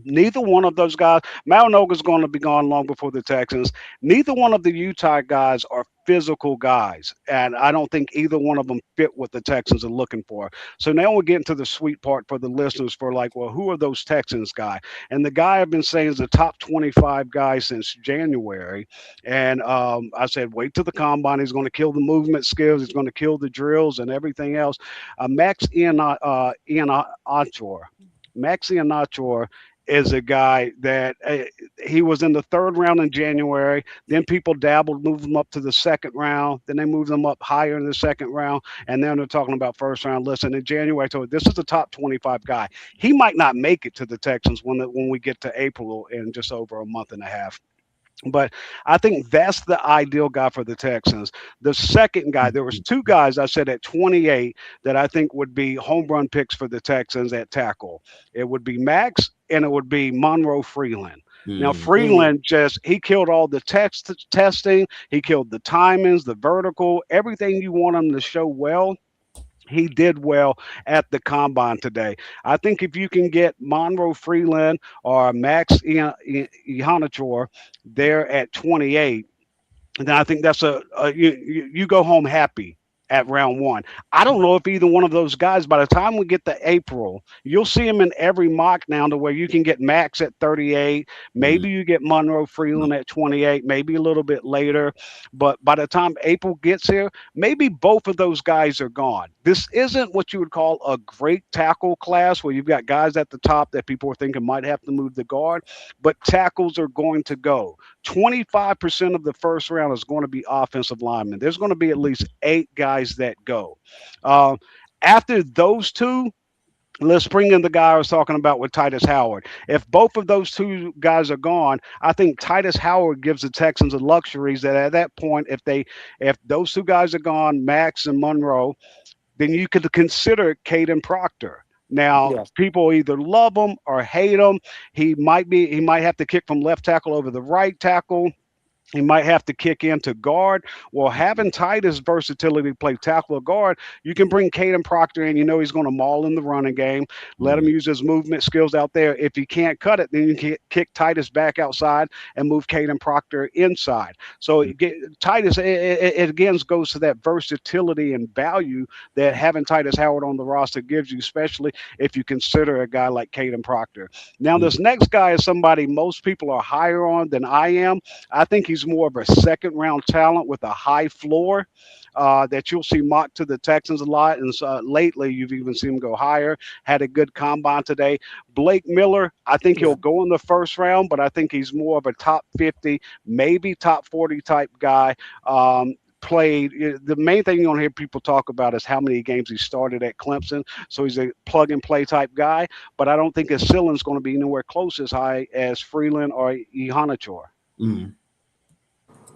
Neither one of those guys, Malnoga's going to be gone long before the Texans. Neither one of the Utah guys are physical guys, and I don't think either one of them fit what the Texans are looking for. So now we're getting to the sweet part for the listeners for like, well, who are those Texans guys? And the guy I've been saying is the top 25 guy since January. And I said, wait till the combine. He's going to kill the movement skills. He's going to kill the drills and everything else. Ian Achor. Max Ian Achor is a guy that he was in the third round in January. Then people dabbled, moved him up to the second round. Then they moved him up higher in the second round. And then they're talking about first round. Listen, in January, I told you, this is the top 25 guy. He might not make it to the Texans when we get to April in just over a month and a half. But I think that's the ideal guy for the Texans. The second guy, there was two guys I said at 28 that I think would be home run picks for the Texans at tackle. It would be Max and it would be Monroe Freeland. Now Hmm. Hmm. Freeland he killed all the testing, he killed the timings, the vertical, everything you want him to show well. He did well at the combine today. I think if you can get Monroe Freeland or Max Ihanachor there at 28, then I think that's you go home happy at round one. I don't know if either one of those guys, by the time we get to April, you'll see them in every mock now to where you can get Max at 38. Mm, Maybe you get Monroe Freeland at 28, maybe a little bit later. But by the time April gets here, maybe both of those guys are gone. This isn't what you would call a great tackle class where you've got guys at the top that people are thinking might have to move the guard, but tackles are going to go. 25% of the first round is going to be offensive linemen. There's going to be at least 8 guys that go. Uh, After those two, let's bring in the guy I was talking about with Titus Howard. If both of those two guys are gone, I think Titus Howard gives the Texans the luxuries that at that point, if those two guys are gone, Max and Monroe, then you could consider Caden Proctor. Now, Yes. people either love him or hate him. He might have to kick from left tackle over the right tackle. He might have to kick into guard. Well, having Titus versatility to play tackle or guard, you can bring Caden Proctor in. You know he's going to maul in the running game. Let him mm, use his movement skills out there. If he can't cut it, then you can kick Titus back outside and move Caden Proctor inside. So Titus, it again goes to that versatility and value that having Titus Howard on the roster gives you, especially if you consider a guy like Caden Proctor. Now, mm, this next guy is somebody most people are higher on than I am. I think he's more of a second round talent with a high floor that you'll see mocked to the Texans a lot. And lately, you've even seen him go higher. Had a good combine today. Blake Miller, I think Yeah. he'll go in the first round, but I think he's more of a top 50, maybe top 40 type guy. Played the main thing you're going to hear people talk about is how many games he started at Clemson. So he's a plug and play type guy, but I don't think his ceiling's going to be anywhere close as high as Freeland or Ihanator. mm.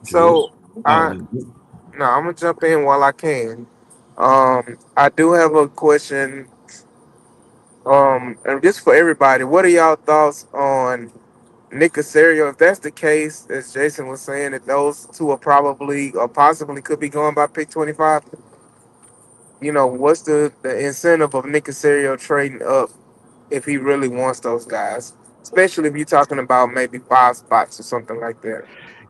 Jules? So Oh, I no, I'm gonna jump in while I can. I do have a question. And just for everybody, what are y'all thoughts on Nick Casario? If that's the case, as Jason was saying, that those two are probably or possibly could be going by pick 25. What's the incentive of Nick Casario trading up if he really wants those guys? Especially if you're talking about maybe 5 spots or something like that.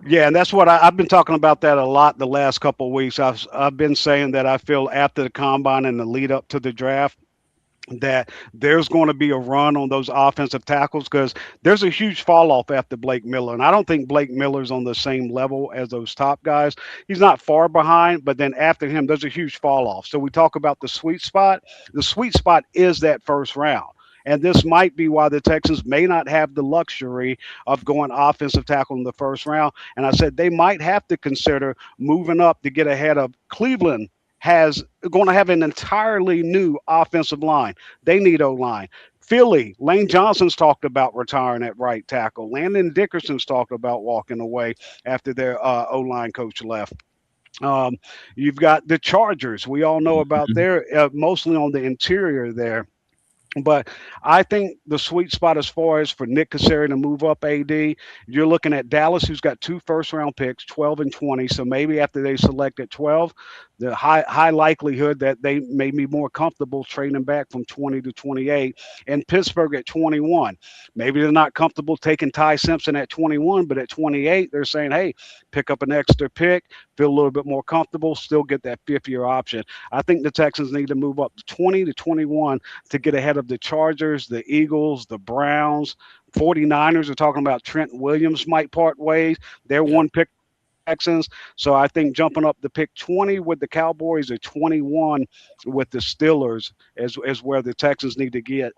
Yeah, and that's what I've been talking about that a lot the last couple of weeks. I've been saying that I feel after the combine and the lead up to the draft that there's going to be a run on those offensive tackles because there's a huge fall off after Blake Miller. And I don't think Blake Miller's on the same level as those top guys. He's not far behind, but then after him, there's a huge fall off. So we talk about the sweet spot. The sweet spot is that first round. And this might be why the Texans may not have the luxury of going offensive tackle in the first round. And I said they might have to consider moving up to get ahead of Cleveland has going to have an entirely new offensive line. They need O-line. Philly, Lane Johnson's talked about retiring at right tackle. Landon Dickerson's talked about walking away after their O-line coach left. Um, you've got the Chargers. We all know about their mostly on the interior there. But I think the sweet spot as far as for Nick Casario to move up AD, you're looking at Dallas, who's got 2 first-round picks, 12 and 20. So maybe after they select at 12, the high likelihood that they may be more comfortable trading back from 20 to 28. And Pittsburgh at 21. Maybe they're not comfortable taking Ty Simpson at 21, but at 28, they're saying, hey, pick up an extra pick, feel a little bit more comfortable, still get that fifth-year option. I think the Texans need to move up to 20 to 21 to get ahead of the Chargers, the Eagles, the Browns. 49ers are talking about Trent Williams might part ways. They're Yeah. one pick Texans. So I think jumping up to pick 20 with the Cowboys or 21 with the Steelers is where the Texans need to get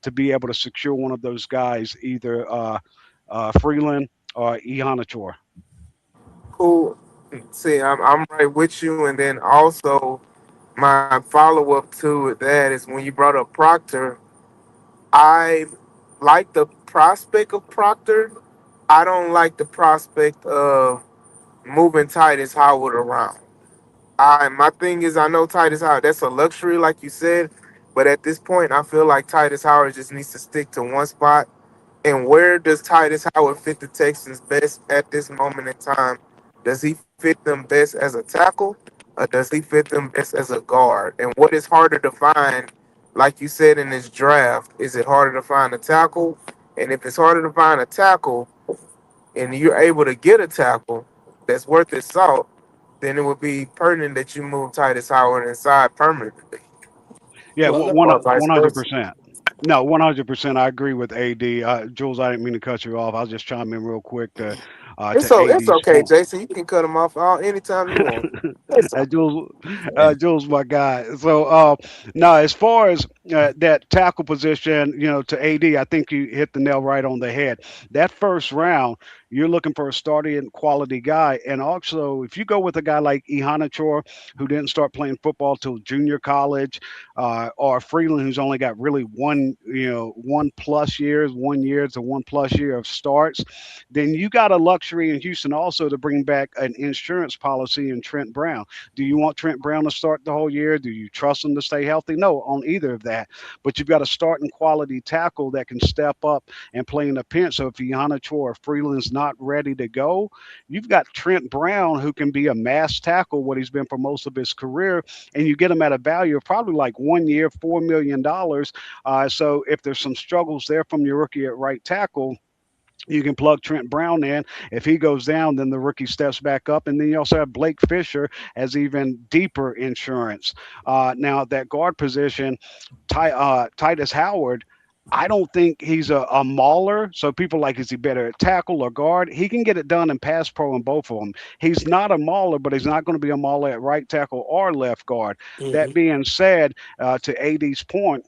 to be able to secure one of those guys, either Freeland or Ihanator. Cool. See, I'm right with you, and then also my follow up to that is when you brought up Proctor. I like the prospect of Proctor. I don't like the prospect of moving Titus Howard around. My thing is, I know Titus Howard. That's a luxury, like you said, but at this point, I feel like Titus Howard just needs to stick to one spot. And where does Titus Howard fit the Texans best at this moment in time? Does he fit them best as a tackle, or does he fit them best as a guard? And what is harder to find, like you said in this draft, is it harder to find a tackle? And if it's harder to find a tackle, and you're able to get a tackle that's worth its salt, then it would be pertinent that you move Titus Howard inside permanently, Yeah, Well, or vice one hundred versa. percent. No, 100%. I agree with AD. Jules, I didn't mean to cut you off. I'll just chime in real quick to It's AD's okay, point. Jason. You can cut him off anytime you want. It's Jules, Yeah. Jules, my guy. So, now as far as that tackle position, to AD, I think you hit the nail right on the head. That first round, you're looking for a starting quality guy, and also if you go with a guy like Ihanachor, who didn't start playing football till junior college, or Freeland, who's only got really 1 year to 1+ year of starts, then you got a luxury in Houston also to bring back an insurance policy in Trent Brown. Do you want Trent Brown to start the whole year? Do you trust him to stay healthy? No, on either of that. But you've got a starting quality tackle that can step up and play in the pinch. So if Ihanachor or Freeland's not ready to go, you've got Trent Brown who can be a mass tackle, what he's been for most of his career, and you get him at a value of probably like 1 year, $4 million. So if there's some struggles there from your rookie at right tackle, you can plug Trent Brown in. If he goes down, then the rookie steps back up. And then you also have Blake Fisher as even deeper insurance. Now, that guard position, Titus Howard, I don't think he's a mauler. So people like, is he better at tackle or guard? He can get it done in pass pro in both of them. He's not a mauler, but he's not going to be a mauler at right tackle or left guard. That being said, to AD's point,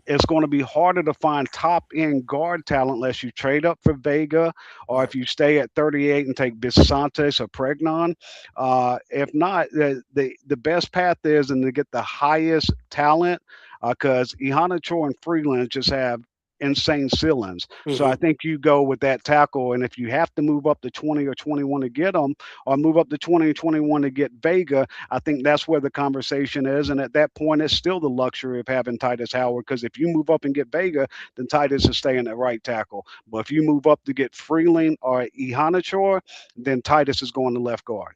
it's going to be harder to find top end guard talent unless you trade up for Vega or if you stay at 38 and take Bisantes or Pregnon. If not, the best path is and to get the highest talent because Ihanachor and Freeland just have insane ceilings. So I think you go with that tackle. And if you have to move up to 20 or 21 to get them or move up to 20 and 21 to get Vega, I think that's where the conversation is. And at that point, it's still the luxury of having Titus Howard because if you move up and get Vega, then Titus is staying at right tackle. But if you move up to get Freeland or Ihanachor, then Titus is going to left guard.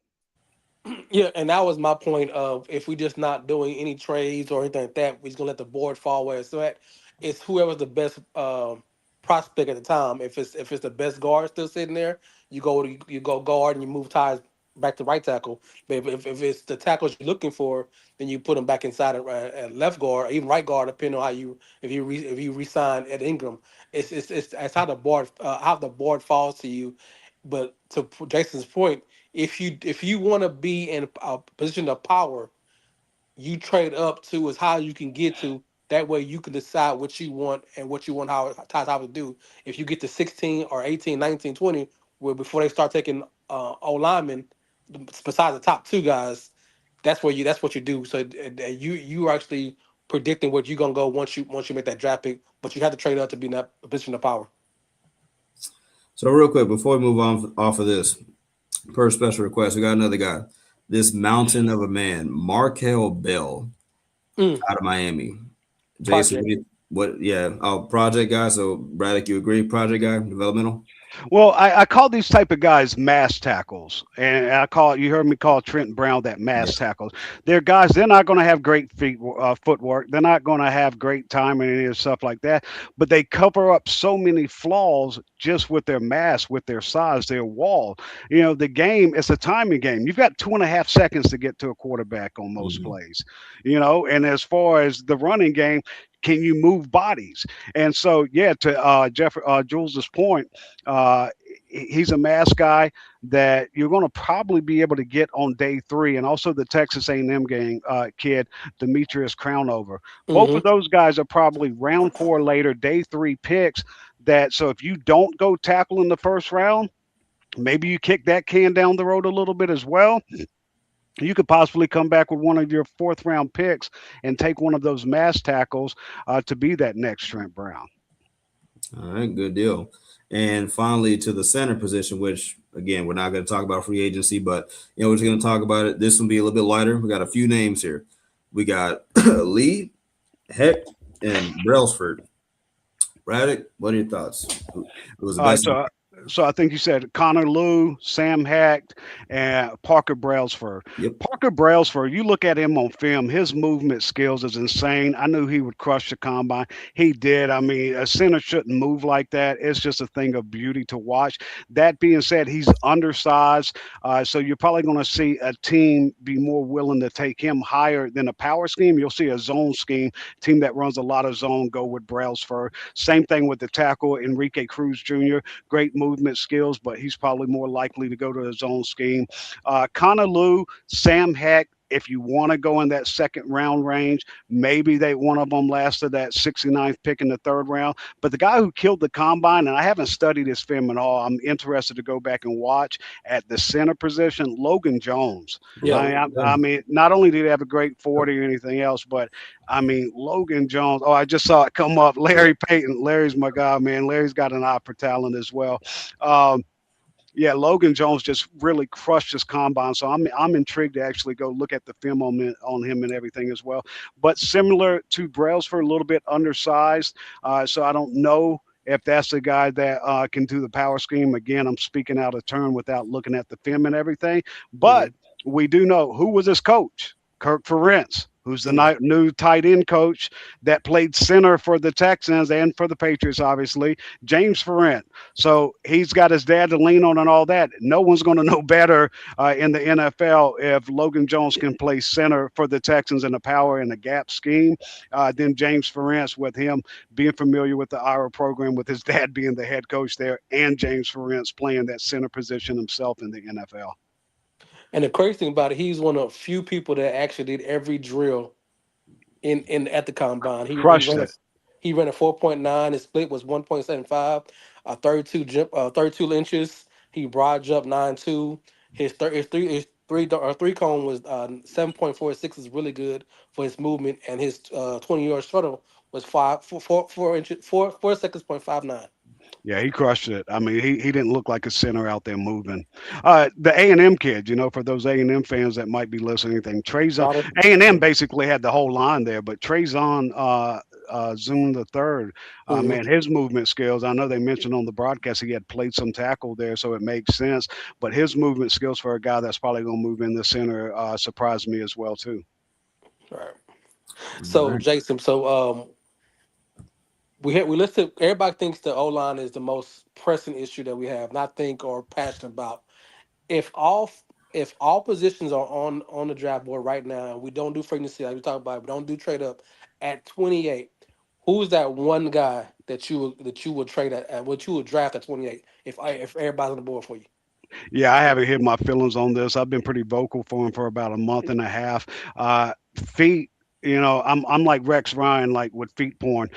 Yeah, and that was my point of if we just not doing any trades or anything like that, we're just gonna let the board fall where it's at. It's whoever's the best prospect at the time. If it's the best guard still sitting there, you go guard and you move ties back to right tackle. But if it's the tackles you're looking for, then you put them back inside at left guard or even right guard, depending on how you if you resign at Ingram. It's how the board falls to you. But to Jason's point, if you want to be in a position of power, you trade up to is how you can get to. That way you can decide what you want and what you want how to do. If you get to 16 or 18, 19, 20, where before they start taking O linemen, besides the top two guys, that's what you do. So you are actually predicting where you're gonna go once you make that draft pick, but you have to trade up to be in that position of power. So real quick before we move on off of this, per special request, we got another guy. This mountain of a man, Markel Bell, out of Miami. Jason, Project. what? Yeah, project guy. So Braddock, you agree? Project guy, developmental. Well, I call these type of guys mass tackles, and you heard me call Trent Brown that Yeah. mass tackles. They're guys. They're not going to have great footwork. They're not going to have great time and any of stuff like that. But they cover up so many flaws just with their mass, with their size, their wall. The game. It's a timing game. You've got 2.5 seconds to get to a quarterback on most plays. And as far as the running game, can you move bodies? And so, yeah, to Jules's point, he's a mass guy that you're going to probably be able to get on day 3, and also the Texas A&M game kid, Demetrius Crownover. Both of those guys are probably round 4 later, day 3 picks. So if you don't go tackle in the first round, maybe you kick that can down the road a little bit as well. You could possibly come back with one of your 4th round picks and take one of those mass tackles to be that next Trent Brown. All right, good deal. And finally, to the center position, which again, we're not going to talk about free agency, but we're just going to talk about it. This will be a little bit lighter. We got a few names here. We got Lee, Heck, and Brailsford. Braddock, what are your thoughts? It was the best. So I think you said Connor Lew, Sam Hack, and Parker Brailsford. Yep. Parker Brailsford, you look at him on film, his movement skills is insane. I knew he would crush the combine. He did. I mean, a center shouldn't move like that. It's just a thing of beauty to watch. That being said, he's undersized, so you're probably going to see a team be more willing to take him higher than a power scheme. You'll see a zone scheme team that runs a lot of zone go with Brailsford. Same thing with the tackle Enrique Cruz Jr. Great movement skills, but he's probably more likely to go to his own scheme. Connor Lew, Sam Heck, if you want to go in that second round range, maybe one of them lasted that 69th pick in the third round. But the guy who killed the combine, and I haven't studied his film at all, I'm interested to go back and watch at the center position, Logan Jones. Yeah. I mean, not only did he have a great 40 or anything else, but I mean, Logan Jones. Oh, I just saw it come up. Larry Payton. Larry's my guy, man. Larry's got an eye for talent as well. Um, yeah, Logan Jones just really crushed his combine. So I'm intrigued to actually go look at the film on him and everything as well. But similar to Brailsford, a little bit undersized. So I don't know if that's the guy that can do the power scheme. Again, I'm speaking out of turn without looking at the film and everything. But we do know who was his coach, Kirk Ferentz, who's the new tight end coach that played center for the Texans and for the Patriots, obviously, James Ferentz. So he's got his dad to lean on and all that. No one's going to know better in the NFL if Logan Jones can play center for the Texans in a power and a gap scheme than James Ferentz, with him being familiar with the Ira program, with his dad being the head coach there, and James Ferentz playing that center position himself in the NFL. And the crazy thing about it, he's one of a few people that actually did every drill in at the combine. Crushed it. He ran a 4.9. His split was 1.75. 32 inches. He broad jumped 9.2. His three cone was 7.46, is really good for his movement, and his 20-yard shuttle was 4 inches 4 seconds point 59. Yeah, he crushed it. I mean, he didn't look like a center out there moving. The A&M kid, for those A&M fans that might be listening, anything, Trayzon, Goddard. A&M basically had the whole line there, but Trayzon Zoom the third, Mhm. man, his movement skills. I know they mentioned on the broadcast he had played some tackle there, so it makes sense. But his movement skills for a guy that's probably going to move in the center surprised me as well too. All right. So Jason, we listed. Everybody thinks the O line is the most pressing issue that we have, not think or passionate about. If all if all positions are on the draft board right now, and we don't do free agency like we talked about, we don't do trade up at 28. Who's that one guy that you would trade at what you would draft at 28 if everybody's on the board for you? Yeah, I haven't hid my feelings on this. I've been pretty vocal for him for about a month and a half. Feet, I'm like Rex Ryan, like with feet porn.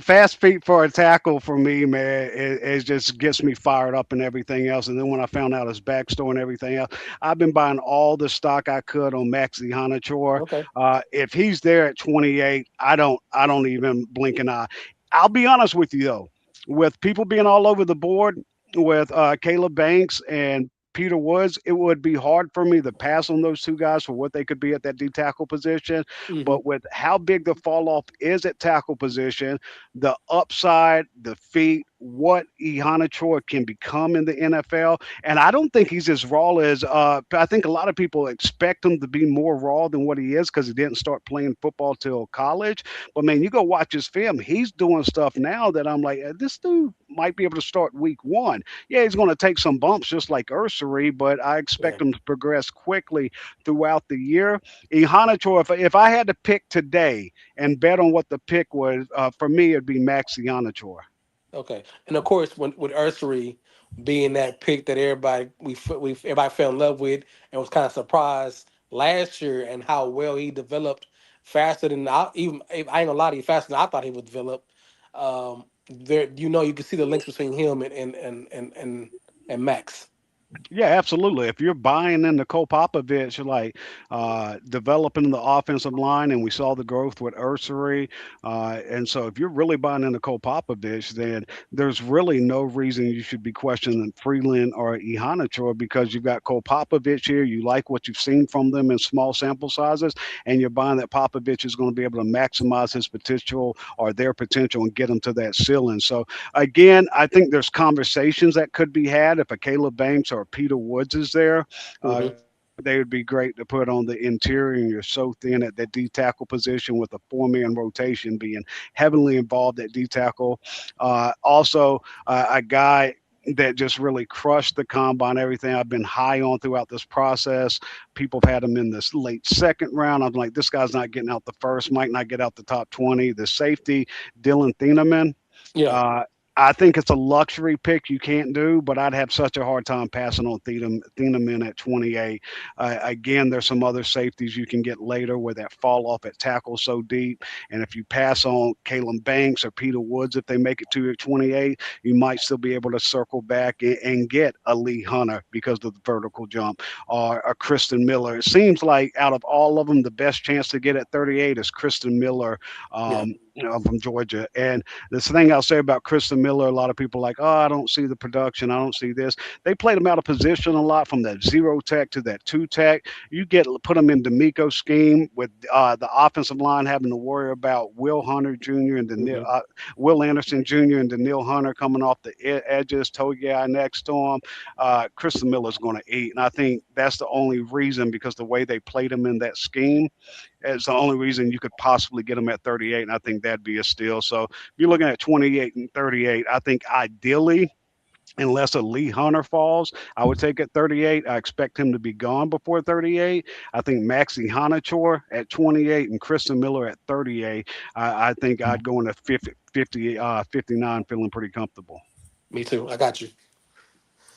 Fast feet for a tackle for me, man. It just gets me fired up and everything else. And then when I found out his backstory and everything else, I've been buying all the stock I could on Maxi Hanachor. Okay. If he's there at 28, I don't even blink an eye. I'll be honest with you though, with people being all over the board with Caleb Banks and Peter Woods, it would be hard for me to pass on those two guys for what they could be at that D tackle position. Hmm. But with how big the fall off is at tackle position, the upside, the feet, what Ihana Troy can become in the NFL. And I don't think he's as raw as I think a lot of people expect him to be more raw than what he is because he didn't start playing football till college. But man, you go watch his film, he's doing stuff now that I'm like, this dude might be able to start week one. Yeah, he's going to take some bumps just like Ursary, but I Yeah. expect him to progress quickly throughout the year. Ihanator, if I had to pick today and bet on what the pick was, for me, it'd be Max Ihanator. Okay. And of course, when with Ursary being that pick that everybody fell in love with and was kind of surprised last year and how well he developed faster than even if I ain't gonna lie to you, faster than I thought he would develop. There, you can see the links between him and Max. Yeah, absolutely. If you're buying into Cole Popovich, like developing the offensive line, and we saw the growth with Ursery, and so if you're really buying into Cole Popovich, then there's really no reason you should be questioning Freeland or Ihanacho because you've got Cole Popovich here. You like what you've seen from them in small sample sizes, and you're buying that Popovich is going to be able to maximize his potential or their potential and get them to that ceiling. So again, I think there's conversations that could be had if a Caleb Banks or a Peter Woods is there. Hmm. They would be great to put on the interior, and you're so thin at that D tackle position with a four-man rotation being heavily involved at D tackle. Also, a guy that just really crushed the combine, everything I've been high on throughout this process. People have had him in this late second round. I'm like, this guy's not getting out the first, might not get out the top 20. The safety, Dylan Thieneman. Yeah. Uh, I think it's a luxury pick you can't do, but I'd have such a hard time passing on Thieneman at 28. Again, there's some other safeties you can get later where that fall off at tackle so deep. And if you pass on Kalen Banks or Peter Woods, if they make it to your 28, you might still be able to circle back and get a Lee Hunter because of the vertical jump or a Kristen Miller. It seems like out of all of them, the best chance to get at 38 is Kristen Miller Yeah. from Georgia. And this thing I'll say about Kristen Miller, a lot of people are like, oh, I don't see the production. I don't see this. They played him out of position a lot from that zero tech to that two tech. You put them in D'Amico's scheme with the offensive line having to worry about Will Hunter Jr. and Hmm. Will Anderson Jr. and Daniil Hunter coming off the edges, Togai next to him. Kristen Miller's going to eat. And I think that's the only reason because the way they played him in that scheme, it's the only reason you could possibly get him at 38, and I think that'd be a steal. So if you're looking at 28 and 38, I think ideally, unless a Lee Hunter falls, I would take at 38. I expect him to be gone before 38. I think Maxi Hanachor at 28 and Kristen Miller at 38. I think I'd go into 59 feeling pretty comfortable. Me too. I got you.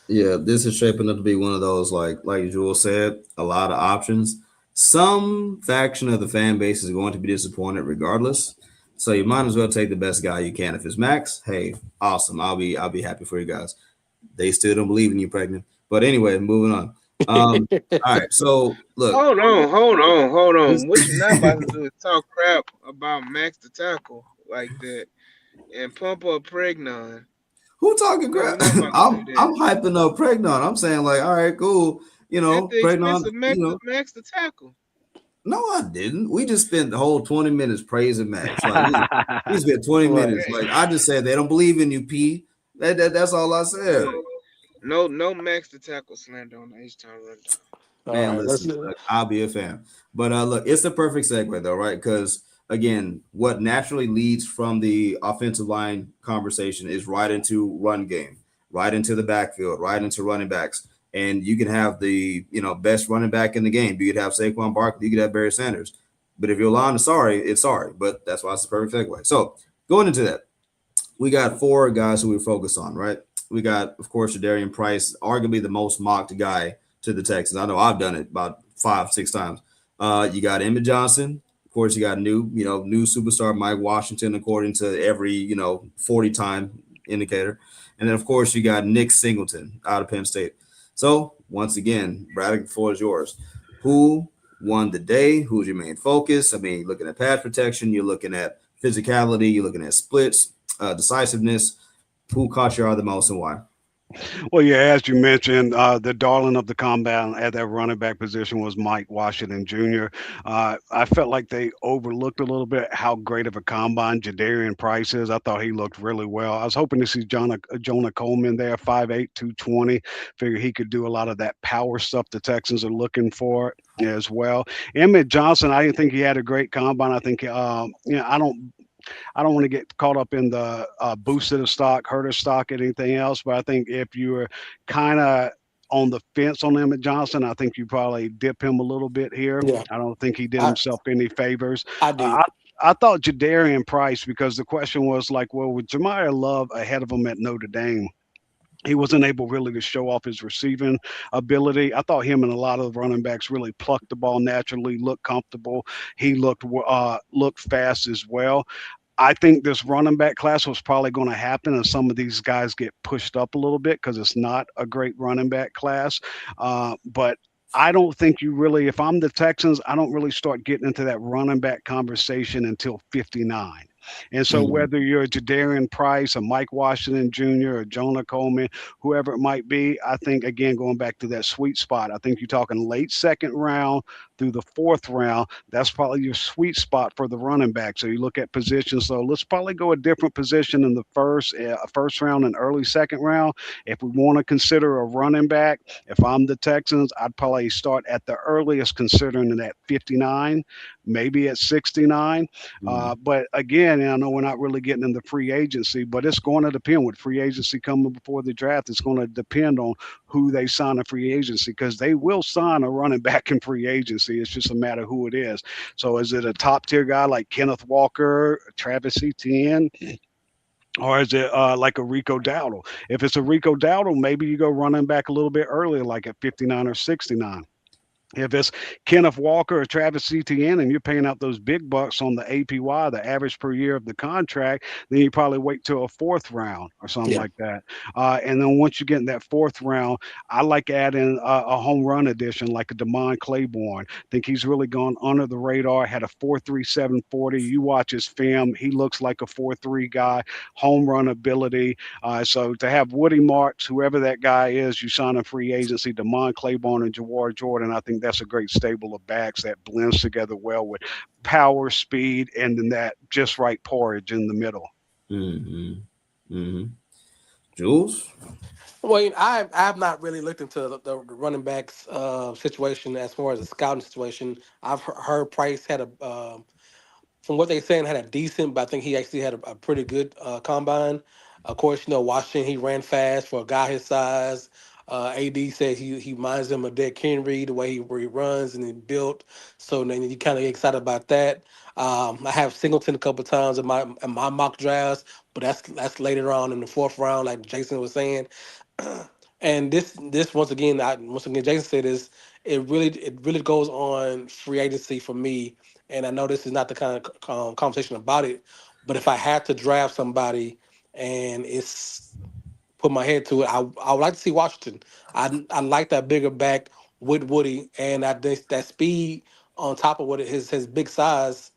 Yeah, this is shaping up to be one of those like Jules said, a lot of options. Some faction of the fan base is going to be disappointed regardless. So you might as well take the best guy you can. If it's Max, hey, awesome. I'll be happy for you guys. They still don't believe in you, pregnant. But anyway, moving on. All right. So look, Hold this, on. What you're not about to do is talk crap about Max the tackle like that and pump up Pregnon. who talking No, crap? we're not about to I'm do that. I'm hyping up Pregnon. I'm saying like, all right, cool. At the expense Pregnon. of Max the tackle. No, I didn't. We just spent the whole 20 minutes praising Max. Like we spent 20 Right. minutes. Like I just said, they don't believe in you, P. That's all I said. No Max the tackle slander on the H-Town rundown. All Man, right. Let's. listen, look, I'll be a fan. But look, it's the perfect segue though, right? Because again, what naturally leads from the offensive line conversation is right into run game, right into the backfield, right into running backs. And you can have the best running back in the game. You could have Saquon Barkley, you could have Barry Sanders. But if your line is sorry, it's sorry. But that's why it's the perfect segue. So going into that, we got four guys who we focus on, right? We got, of course, Jadarian Price, arguably the most mocked guy to the Texans. I know I've done it about 5-6 times. You got Emmett Johnson. Of course, you got new superstar Mike Washington, according to every 40-time indicator. And then, of course, you got Nick Singleton out of Penn State. So once again, Braddock, the floor is yours. Who won the day? Who's your main focus? I mean, you're looking at pass protection, you're looking at physicality, you're looking at splits, decisiveness. Who caught your eye the most and why? Well, yeah, as you mentioned, the darling of the combat at that running back position was Mike Washington Jr. I felt like they overlooked a little bit how great of a combine Jadarian Price is. I thought he looked really well. I was hoping to see Jonah Coleman there, 5'8", 220. Figure he could do a lot of that power stuff the Texans are looking for as well. Emmett Johnson, I didn't think he had a great combine. I think, I don't want to get caught up in the boosted of stock, herder stock, anything else. But I think if you were kind of on the fence on Emmett Johnson, I think you probably dip him a little bit here. Yeah. I don't think he did I himself any favors. I Uh, did. I thought Jadarian Price, because the question was like, well, with Jamiah Love ahead of him at Notre Dame, he wasn't able really to show off his receiving ability. I thought him and a lot of the running backs really plucked the ball naturally, looked comfortable. He looked fast as well. I think this running back class was probably going to happen, and some of these guys get pushed up a little bit because it's not a great running back class. But I don't think you really, if I'm the Texans, I don't really start getting into that running back conversation until 59. And so Mm, whether you're a Jadarian Price, a Mike Washington Jr., or Jonah Coleman, whoever it might be, I think, again, going back to that sweet spot, I think you're talking late second round through the fourth round. That's probably your sweet spot for the running back. So you look at positions. So let's probably go a different position in the first round and early second round. If we want to consider a running back, if I'm the Texans, I'd probably start at the earliest, considering that 59, maybe at 69. mm, But again, I know we're not really getting into free agency, but it's going to depend with free agency coming before the draft. It's going to depend on who they sign in free agency, because they will sign a running back in free agency. It's just a matter of who it is. So is it a top tier guy like Kenneth Walker, Travis Etienne? Or is it like a Rico Dowdle? If it's a Rico Dowdle, maybe you go running back a little bit earlier, like at 59 or 69. If it's Kenneth Walker or Travis Etienne and you're paying out those big bucks on the APY, the average per year of the contract, then you probably wait till a fourth round or something Yeah. like that. And then once you get in that fourth round, I like adding a home run addition like a Damon Claiborne. Think he's really gone under the radar, had a 4.37 40. You watch his film, he looks like a 4.3 guy, home run ability. So to have Woody Marks, whoever that guy is, you sign a free agency, Damon Claiborne and Jawar Jordan, I think that's a great stable of backs that blends together well with power, speed, and then that just right porridge in the middle. mm, mm. Jules? Well, I have not really looked into the running backs situation as far as the scouting situation. I've heard Price had a from what they're saying, had a decent, but I think he actually had a pretty good combine. Of course, Washington, he ran fast for a guy his size. AD said he reminds him of Derrick Henry, the way where he runs and he built. So then you kind of get excited about that. I have Singleton a couple times in my mock drafts, but that's later on in the fourth round, like Jason was saying. And this once again, Jason said this. It really goes on free agency for me, and I know this is not the kind of conversation about it, but if I had to draft somebody and it's put my head to it, I would like to see Washington. I like that bigger back with Woody, and I think that speed on top of what his big size.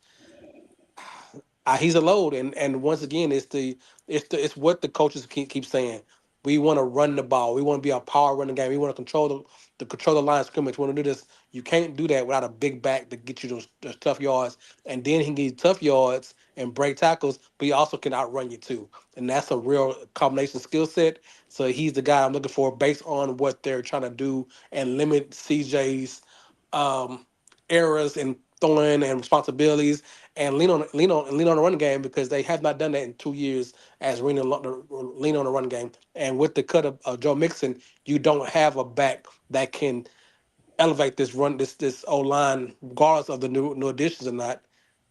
He's a load, and once again, it's what the coaches keep saying. We want to run the ball. We want to be a power running game. We want to control the line of scrimmage. We want to do this. You can't do that without a big back to get you those tough yards, and then he can get you tough yards and break tackles, but he also can outrun you too. And that's a real combination skill set. So he's the guy I'm looking for based on what they're trying to do and limit CJ's um, errors and throwing and responsibilities and lean on the run game because they have not done that in 2 years as lean on the run game. And with the cut of Joe Mixon, you don't have a back that can elevate this O line, regardless of the new additions or not.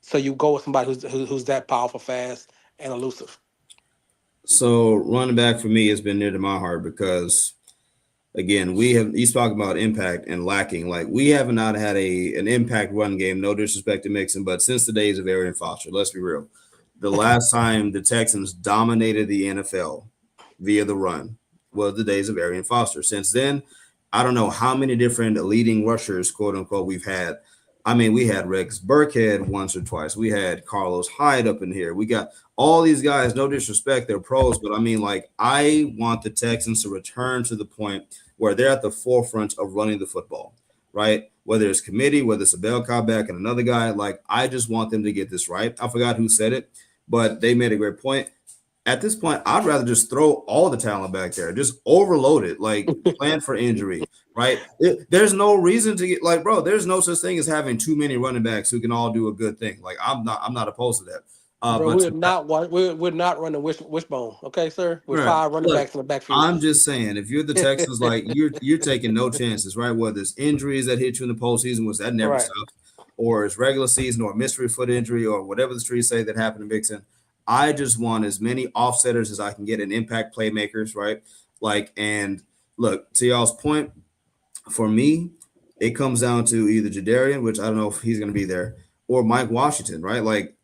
So you go with somebody who's that powerful, fast, and elusive. So running back for me has been near to my heart because again, he's talking about impact and lacking. Like we have not had an impact run game, no disrespect to Mixon, but since the days of Arian Foster, let's be real. The last time the Texans dominated the NFL via the run was the days of Arian Foster. Since then, I don't know how many different leading rushers, quote unquote, we've had. I mean, we had Rex Burkhead once or twice. We had Carlos Hyde up in here. We got all these guys, no disrespect, they're pros, but I mean, like, I want the Texans to return to the point where they're at the forefront of running the football, right? Whether it's committee, whether it's a bell cow back and another guy, like, I just want them to get this right. I forgot who said it, but they made a great point. At this point, I'd rather just throw all the talent back there, just overload it, like plan for injury, right? There's no reason to get like, bro. There's no such thing as having too many running backs who can all do a good thing. Like I'm not opposed to that. Bro, But we're not running wishbone, okay, sir? With right, 5 running look, backs in the backfield. I'm just saying, if you're the Texans, like you're taking no chances, right? Whether it's injuries that hit you in the postseason, which that never Right. stops, or it's regular season or mystery foot injury or whatever the streets say that happened to Mixon. I just want as many offsetters as I can get and impact playmakers, right? Like, and look, to y'all's point, for me, it comes down to either Jadarian, which I don't know if he's going to be there, or Mike Washington, right? Like,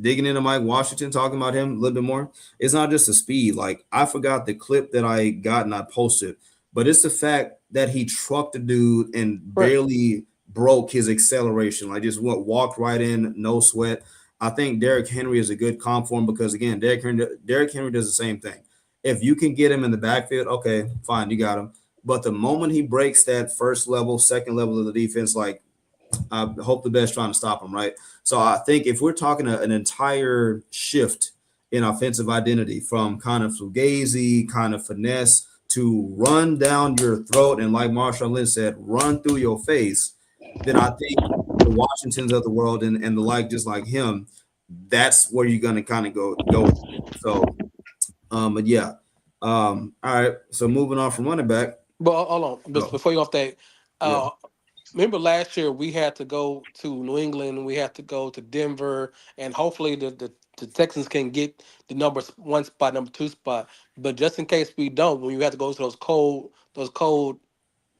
digging into Mike Washington, talking about him a little bit more. It's not just the speed. Like I forgot the clip that I got and I posted, but it's the fact that he trucked the dude and Right. barely broke his acceleration. Like just walked right in, no sweat. I think Derrick Henry is a good comp for him because again, Derrick Henry does the same thing. If you can get him in the backfield, okay, fine, you got him. But the moment he breaks that first level, second level of the defense, like I hope the best trying to stop him, right? So I think if we're talking an entire shift in offensive identity from kind of fugazi, kind of finesse to run down your throat and like Marshawn Lynch said, run through your face, then I think the Washingtons of the world and the like, just like him, that's where you're gonna kind of go. So, but yeah, all right. So moving on from running back. But hold on, Oh, before you off that, yeah. remember last year we had to go to New England, we had to go to Denver, and hopefully the Texans can get the number 1 spot, number 2 spot. But just in case we don't, when you have to go to those cold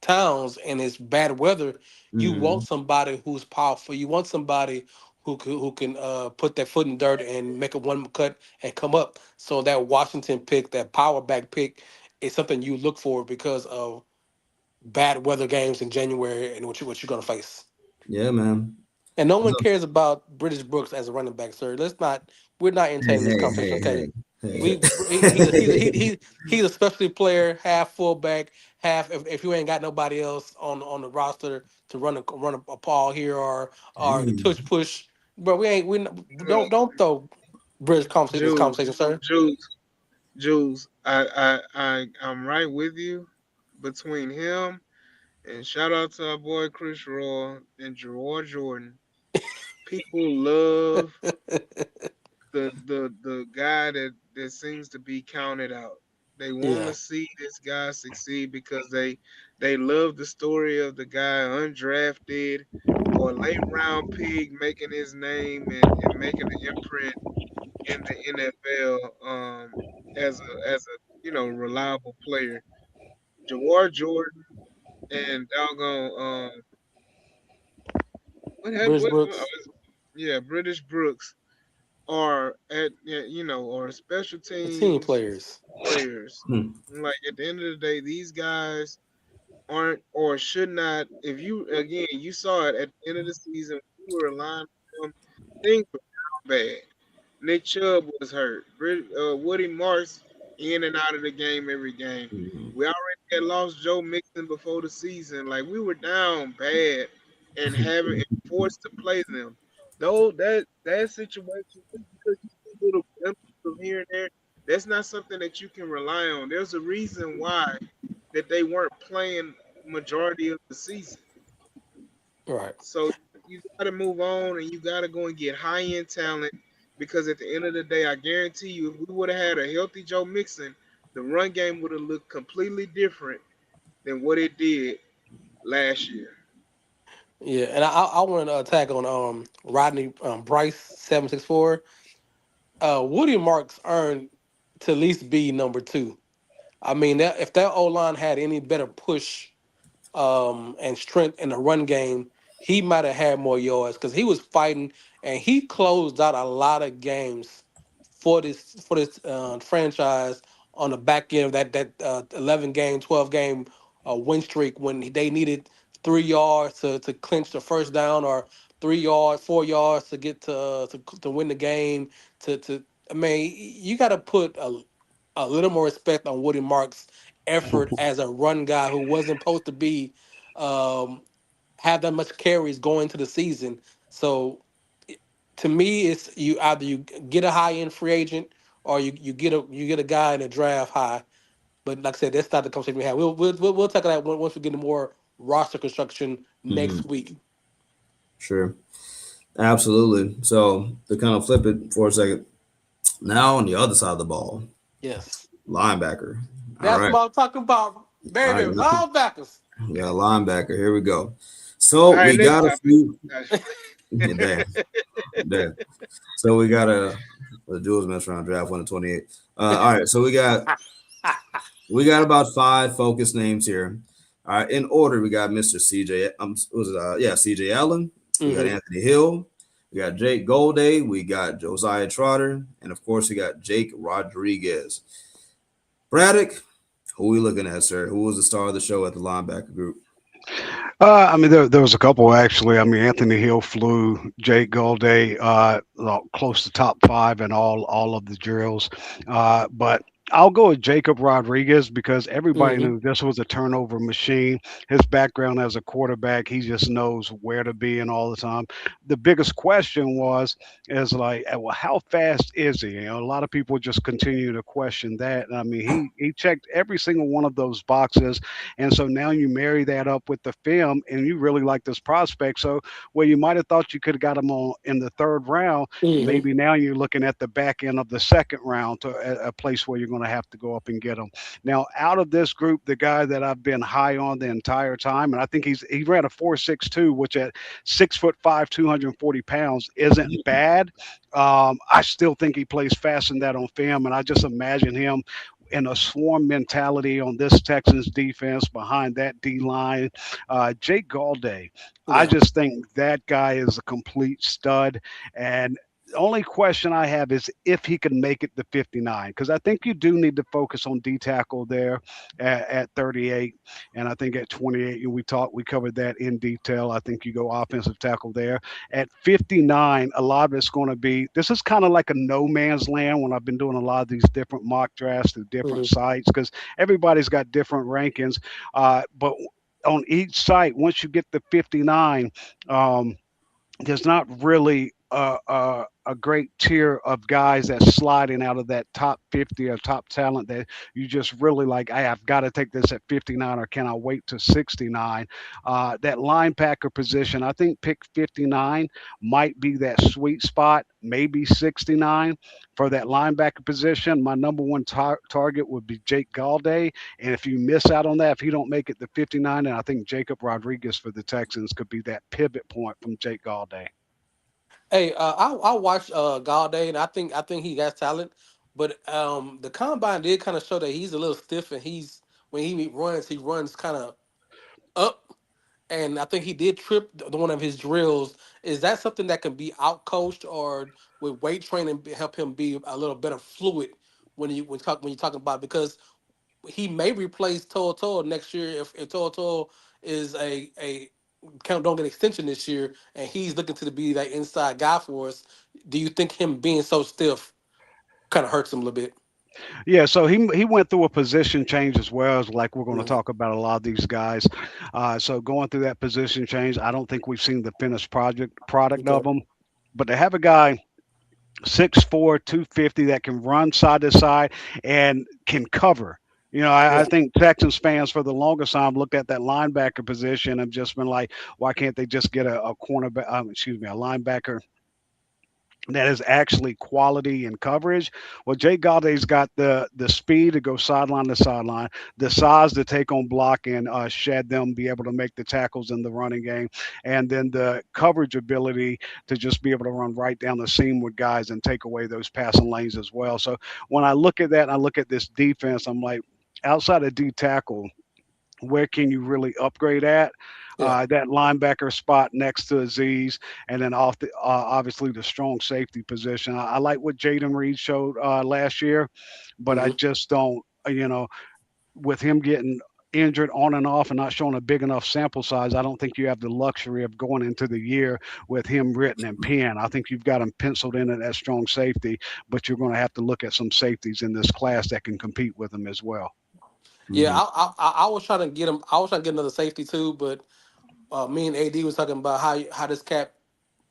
towns and it's bad weather, you want Mhm. somebody who's powerful. You want somebody who can put their foot in dirt and make a one cut and come up. So that Washington pick, that power back pick, is something you look for because of bad weather games in January and what you're gonna face. Yeah, man. And no one cares about British Brooks as a running back, sir. Let's not. We're not Hey, entertaining this hey, conversation, hey, okay? hey, hey. He's a specialty player, half fullback, half. If you ain't got nobody else on the roster to run a ball here or the Hey. touch push, but Look, don't throw British conversation this Jules, conversation, sir. Jules, I'm right with you between him and shout out to our boy Chris Roy and Gerard Jordan. People love the guy that seems to be counted out. They want to Yeah, see this guy succeed because they love the story of the guy undrafted or late round pick making his name and making an imprint in the NFL as a reliable player. Jawar Jordan and doggone what happened? British Brooks, Yeah, British Brooks are are special the team teams players. players. Hmm. Like at the end of the day, these guys aren't or should not. If you again, you saw it at the end of the season, we were relying on them. Things were bad. Nick Chubb was hurt. Woody Marks in and out of the game every game. Mhm. We already had lost Joe Mixon before the season. Like we were down bad and having and forced to play them. Though that situation just because you see little glimpses of here and there, that's not something that you can rely on. There's a reason why that they weren't playing majority of the season. Right. So you got to move on and you got to go and get high end talent because at the end of the day, I guarantee you, if we would have had a healthy Joe Mixon, the run game would have looked completely different than what it did last year. Yeah, and I want to attack on Rodney Bryce 764. Woody Marks earned to at least be number 2. I mean, if that O line had any better push and strength in the run game, he might have had more yards because he was fighting and he closed out a lot of games for this franchise on the back end of that 11 game, 12 game win streak when they needed 3 yards to clinch the first down or 3 yards, 4 yards to get to win the game. To I mean, you got to put a little more respect on Woody Marks' effort as a run guy who wasn't supposed to be um, have that much carries going to the season. So to me, it's you get a high end free agent or you get a guy in the draft high. But like I said, that's not the conversation we have. We'll talk about that once we get into more roster construction next Mhm. week. Sure. Absolutely. So to kind of flip it for a second, now on the other side of the ball, Yes, linebacker. All that's right. what I'm talking about, All baby. right. All backers. We got a linebacker. Here we go. So All right, we next got a topic. few. Yeah, damn, damn. So we got the Jules mess around draft 128. All right. So we got about 5 focus names here. All right. In order, we got Mr. CJ. CJ Allen. We got Hmm. Anthony Hill. We got Jake Golday, we got Josiah Trotter, and of course we got Jake Rodriguez. Braddock, who we looking at, sir? Who was the star of the show at the linebacker group? I mean, there was a couple actually. I mean, Anthony Hill flew, Jake Golday, close to top five in all of the drills. But I'll go with Jacob Rodriguez because everybody Hmm. knew this was a turnover machine. His background as a quarterback, he just knows where to be and all the time. The biggest question is like, well, how fast is he? A lot of people just continue to question that. I mean, he checked every single one of those boxes, and so now you marry that up with the film, and you really like this prospect. So where you might have thought you could have got him on in the third round, Hmm. maybe now you're looking at the back end of the second round to a place where you're going to have to go up and get him. Now, out of this group, the guy that I've been high on the entire time, and I think he ran a 4.62, which at 6'5", 240 pounds isn't bad. I still think he plays faster than that on film, and I just imagine him in a swarm mentality on this Texans defense behind that D line. Jake Galday, I Yeah. just think that guy is a complete stud. And the only question I have is if he can make it to 59, because I think you do need to focus on D tackle there at 38, and I think at 28 we covered that in detail. I think you go offensive tackle there. At 59, a lot of it's going to be this is kind of like a no man's land when I've been doing a lot of these different mock drafts through different Hmm. sites because everybody's got different rankings. But on each site, once you get to 59, there's not really a great tier of guys that's sliding out of that top 50 or top talent that you just really like, hey, I've got to take this at 59 or can I wait to 69? That linebacker position, I think pick 59 might be that sweet spot, maybe 69 for that linebacker position. My number one target would be Jake Galday. And if you miss out on that, if you don't make it to 59, then I think Jacob Rodriguez for the Texans could be that pivot point from Jake Galday. Hey, I watched Galladay, and I think he got talent, but the combine did kind of show that he's a little stiff, and he's when he runs kind of up, and I think he did trip one of his drills. Is that something that can be out coached, or with weight training help him be a little better fluid when you talking about because he may replace Toto next year if Toto is a count don't get extension this year, and he's looking to be that inside guy for us. Do you think him being so stiff kind of hurts him a little bit? Yeah, so he went through a position change as well as like we're going to Mhm. talk about a lot of these guys. So going through that position change, I don't think we've seen the finished product Okay. of them. But to have a guy 6'4", 250 that can run side to side and can cover. I Yeah. think Texans fans for the longest time looked at that linebacker position and just been like, why can't they just get a cornerback? A linebacker that is actually quality and coverage. Well, Jay Galladay's got the speed to go sideline to sideline, the size to take on block and shed them, be able to make the tackles in the running game, and then the coverage ability to just be able to run right down the seam with guys and take away those passing lanes as well. So when I look at that and I look at this defense, I'm like, outside of D tackle, where can you really upgrade at? Yeah. That linebacker spot next to Aziz, and then off the obviously the strong safety position. I like what Jaden Reed showed last year, but I Hmm. just don't. With him getting injured on and off and not showing a big enough sample size, I don't think you have the luxury of going into the year with him written in pen. I think you've got him penciled in at that strong safety, but you're going to have to look at some safeties in this class that can compete with him as well. Yeah. Hmm. I was trying to get him. I was trying to get another safety too, but me and AD was talking about how this cat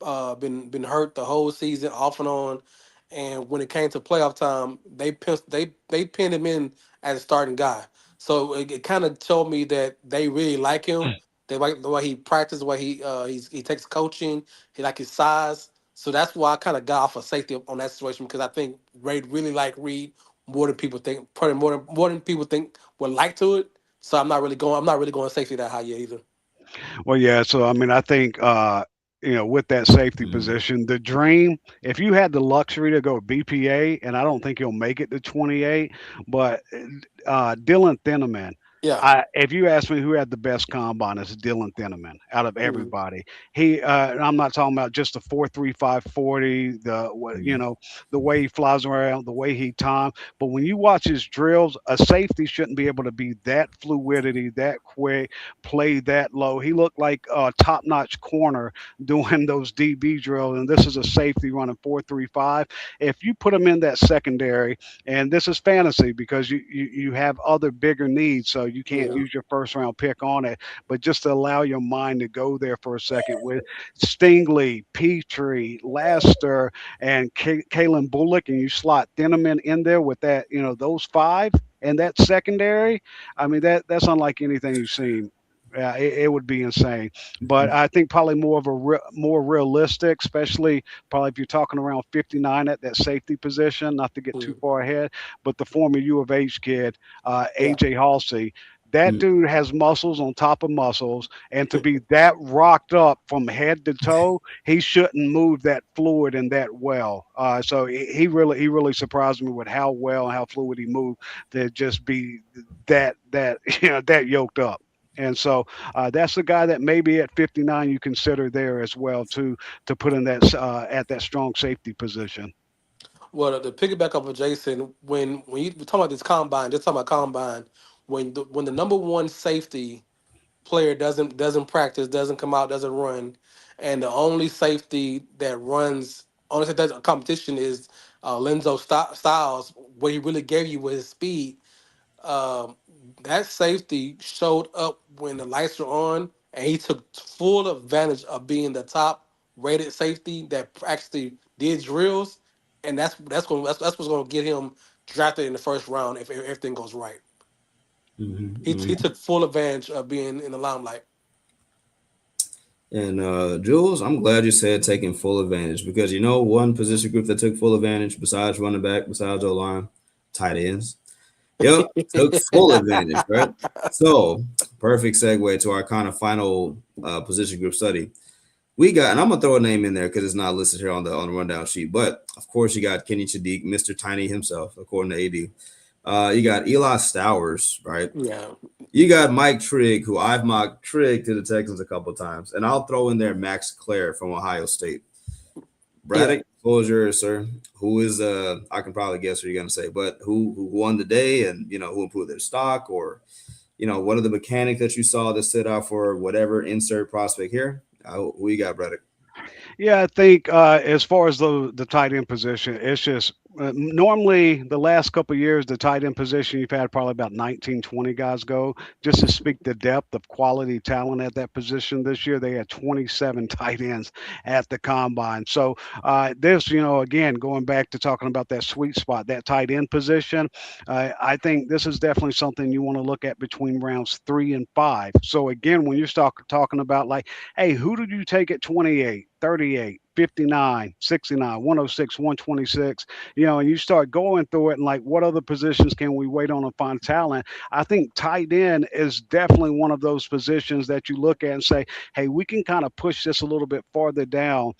been hurt the whole season off and on, and when it came to playoff time, they pinned him in as a starting guy. So it kind of told me that they really like him. They like the way he practices, the way he takes coaching. He like his size. So that's why I kind of got off of safety on that situation because I think Ray really like Reed more than people think. Probably more than people think would like to it. So I'm not really going safety that high yet either. Well, yeah. So I mean, I think with that safety Hmm. position, the dream, if you had the luxury to go BPA, and I don't think he'll make it to 28, but Dylan Thineman. Yeah. If you ask me who had the best combine, it's Dylan Thineman out of Mhm. everybody. And I'm not talking about just the 4.35 40, Mhm. the way he flies around, the way he times. But when you watch his drills, a safety shouldn't be able to be that fluidity, that quick, play that low. He looked like a top-notch corner doing those DB drills, and this is a safety running 4.35. If you put him in that secondary, and this is fantasy because you have other bigger needs, so you can't Yeah. use your first round pick on it. But just to allow your mind to go there for a second with Stingley, Petrie, Lester, and Kalen Bullock, and you slot Thineman in there with that, those five and that secondary. I mean, that's unlike anything you've seen. Yeah, it would be insane. But I think probably more of a more realistic, especially probably if you're talking around 59 at that safety position, not to get too Mhm. far ahead. But the former U of H kid, Yeah. AJ Halsey, that Mhm. dude has muscles on top of muscles, and to be that rocked up from head to toe, he shouldn't move that fluid and that well. So he really surprised me with how well and how fluid he moved to just be that that yoked up. And so that's the guy that maybe at 59 you consider there as well too, to put in that at that strong safety position. Well, the piggyback off of Jason, when you talk about this combine, just talking about combine, when the number one safety player doesn't practice, doesn't come out, doesn't run, and the only safety that runs only safety that's a competition is Lenzo Styles, what he really gave you with his speed. Um, that safety showed up when the lights were on, and he took full advantage of being the top rated safety that actually did drills, and that's what's going to get him drafted in the first round if everything goes right. Mhm. He Mhm. took full advantage of being in the limelight. And Jules, I'm glad you said taking full advantage because one position group that took full advantage besides running back, besides O line, tight ends. Yep, took full advantage, right? So, perfect segue to our kind of final position group study. We got, and I'm gonna throw a name in there because it's not listed here on the rundown sheet. But of course, you got Kenny Chadiq, Mr. Tiny himself, according to AD. You got Eli Stowers, right? Yeah, You got Mike Trigg, who I've mocked Trigg to the Texans a couple times, and I'll throw in there Max Clare from Ohio State. yeah. Braddock, Soldier, sir. Who is I can probably guess what you're gonna say, but who won the day and who improved their stock, or what are the mechanics that you saw that stood out for whatever insert prospect here? Who you got, Braddock? Yeah, I think as far as the tight end position, it's just normally the last couple of years, the tight end position, you've had probably about 19, 20 guys go. Just to speak the depth of quality talent at that position this year, they had 27 tight ends at the combine. So this, again, going back to talking about that sweet spot, that tight end position, I think this is definitely something you want to look at between rounds 3 and 5. So again, when you start talking about like, hey, who did you take at 28, 38, 59, 69, 106, 126? And you start going through it and like, what other positions can we wait on and find talent? I think tight end is definitely one of those positions that you look at and say, hey, we can kind of push this a little bit farther down,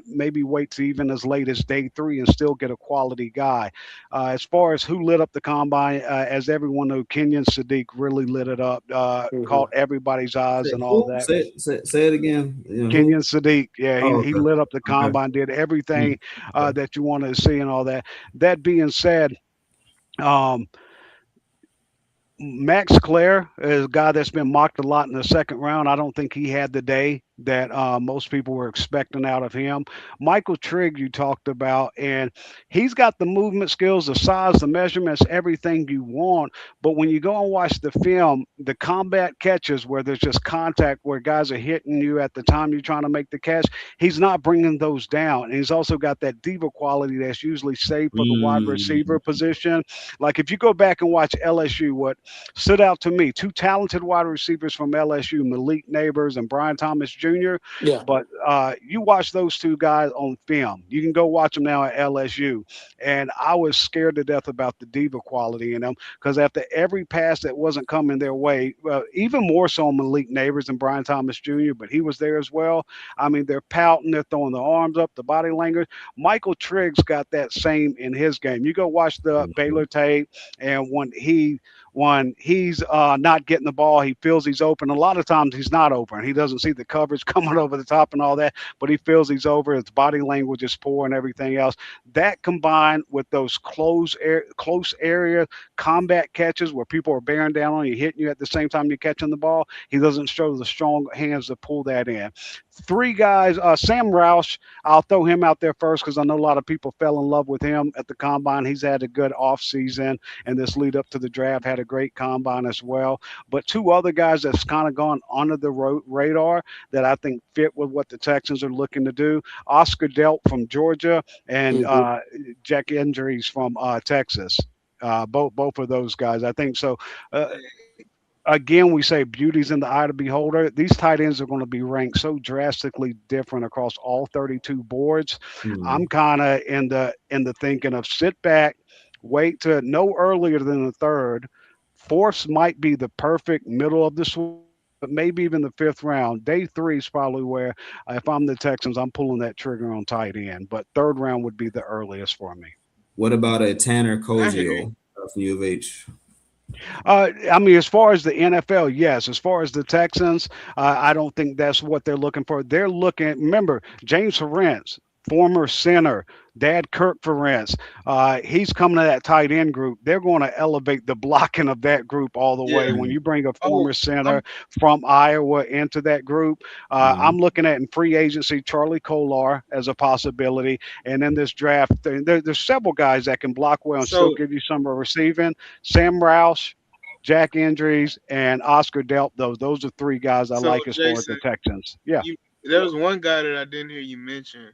maybe wait to even as late as day 3 and still get a quality guy. As far as who lit up the combine, as everyone knew, Kenyon Sadiq really lit it up, Hmm. caught everybody's eyes Say and all who? that. Say it again. Who? Kenyon Sadiq, yeah, he, Oh, he okay. lit up the Okay. combine, did everything Mm, okay. that you wanted to see and all that. That being said, um, Max Clare is a guy that's been mocked a lot in the second round. I don't think he had the day that most people were expecting out of him. Michael Trigg, you talked about, and he's got the movement skills, the size, the measurements, everything you want. But when you go and watch the film, the combat catches where there's just contact, where guys are hitting you at the time you're trying to make the catch, he's not bringing those down. And he's also got that diva quality that's usually safe for the wide Mm, receiver position. Like if you go back and watch LSU, what stood out to me, two talented wide receivers from LSU, Malik Neighbors and Brian Thomas Jr. Yeah. But you watch those two guys on film. You can go watch them now at LSU. And I was scared to death about the diva quality in them because after every pass that wasn't coming their way, even more so Malik Neighbors and Brian Thomas Jr., but he was there as well. I mean, they're pouting, they're throwing the arms up, the body language. Michael Triggs got that same in his game. You go watch the mm, Baylor tape, and when he when he's not getting the ball, he feels he's open. A lot of times he's not open. He doesn't see the coverage coming over the top and all that, but he feels he's over. His body language is poor and everything else. That combined with those close area combat catches where people are bearing down on you, hitting you at the same time you're catching the ball, he doesn't show the strong hands to pull that in. Three guys, Sam Roush, I'll throw him out there first because I know a lot of people fell in love with him at the combine. He's had a good offseason, and this lead up to the draft had a great combine as well. But two other guys that's kind of gone under the radar that I think fit with what the Texans are looking to do: Oscar Delp from Georgia and Mhm. Jack Injuries from Texas. Both of those guys, I think so. Uh, Again, we say beauty's in the eye of the beholder. These tight ends are going to be ranked so drastically different across all 32 boards. I'm Hmm. kind of in the thinking of sit back, wait to no earlier than the third. Fourth might be the perfect middle of the swing, but maybe even the fifth round. Day three is probably where, if I'm the Texans, I'm pulling that trigger on tight end. But third round would be the earliest for me. What about a Tanner I hear you. Koziel from U of H? I mean, as far as the NFL, yes. As far as the Texans, I don't think that's what they're looking for. They're looking. Remember, James Ferentz, former center, Dad Kirk Ferentz, he's coming to that tight end group. They're going to elevate the blocking of that group all the way. Yeah. When you bring a Oh, former center I'm from Iowa into that group, Mhm. I'm looking at in free agency Charlie Kolar as a possibility, and in this draft, there's several guys that can block well and still so give you some receiving. Sam Roush, Jack Injuries, and Oscar Delp. Those are three guys I so like as far as the Jason, Texans. Yeah, you there was one guy that I didn't hear you mention,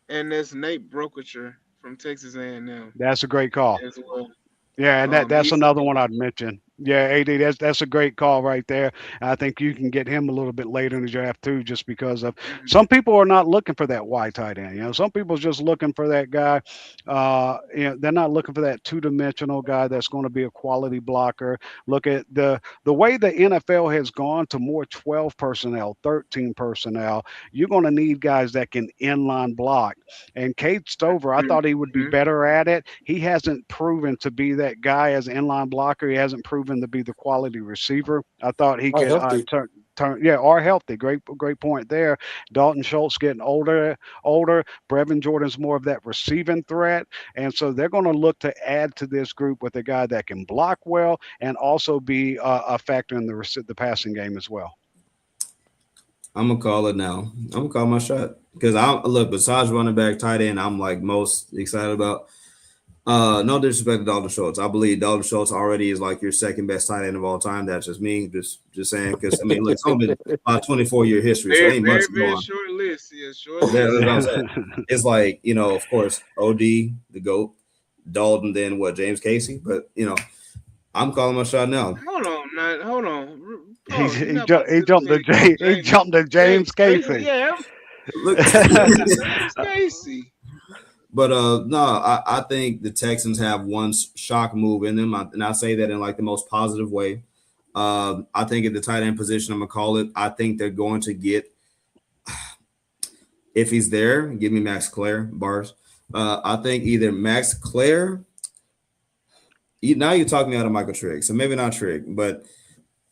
and that's Nate Brokature from Texas A&M that's a great call. as well. Yeah, and that's He's another one I'd mention. Yeah, AD, that's a great call right there. I think you can get him a little bit later in the draft too, just because of mhm. some people are not looking for that wide tight end. Some people are just looking for that guy. They're not looking for that two-dimensional guy that's going to be a quality blocker. Look at the way the NFL has gone to more 12 personnel, 13 personnel. You're going to need guys that can inline block. And Cade Stover, I thought he would be Mhm. better at it. He hasn't proven to be that guy as an inline blocker. He hasn't proven to be the quality receiver. I thought he Are could healthy. turn. Yeah, are healthy. Great point there. Dalton Schultz getting older. Brevin Jordan's more of that receiving threat, and so they're going to look to add to this group with a guy that can block well and also be a factor in the passing game as well. I'm gonna call it now. I'm gonna call my shot because I look besides running back, tight end. I'm like most excited about. No disrespect to Dalton Schultz. I believe Dalton Schultz already is like your second best tight end of all time. That's just me, just saying. Because I mean, look, some of it about 24-year history, so Very, ain't much very, very going. short list. Yeah, short That's list. what I'm saying. It's like of course, OD the goat, Dalton, then what? James Casey, but I'm calling my shot now. Hold on. He, Pause. You're he, not about ju- to he sit up jumped here to and call He James jumped to James Casey. Casey. Yeah, Look, James Casey. but no, I think the Texans have one shock move in them, and I say that in like the most positive way. I think at the tight end position, I'm gonna call it. I think they're going to get if he's there. Give me Max Clare bars. I think either Max Clare. Now you're talking me out of Michael Trigg, so maybe not Trigg, but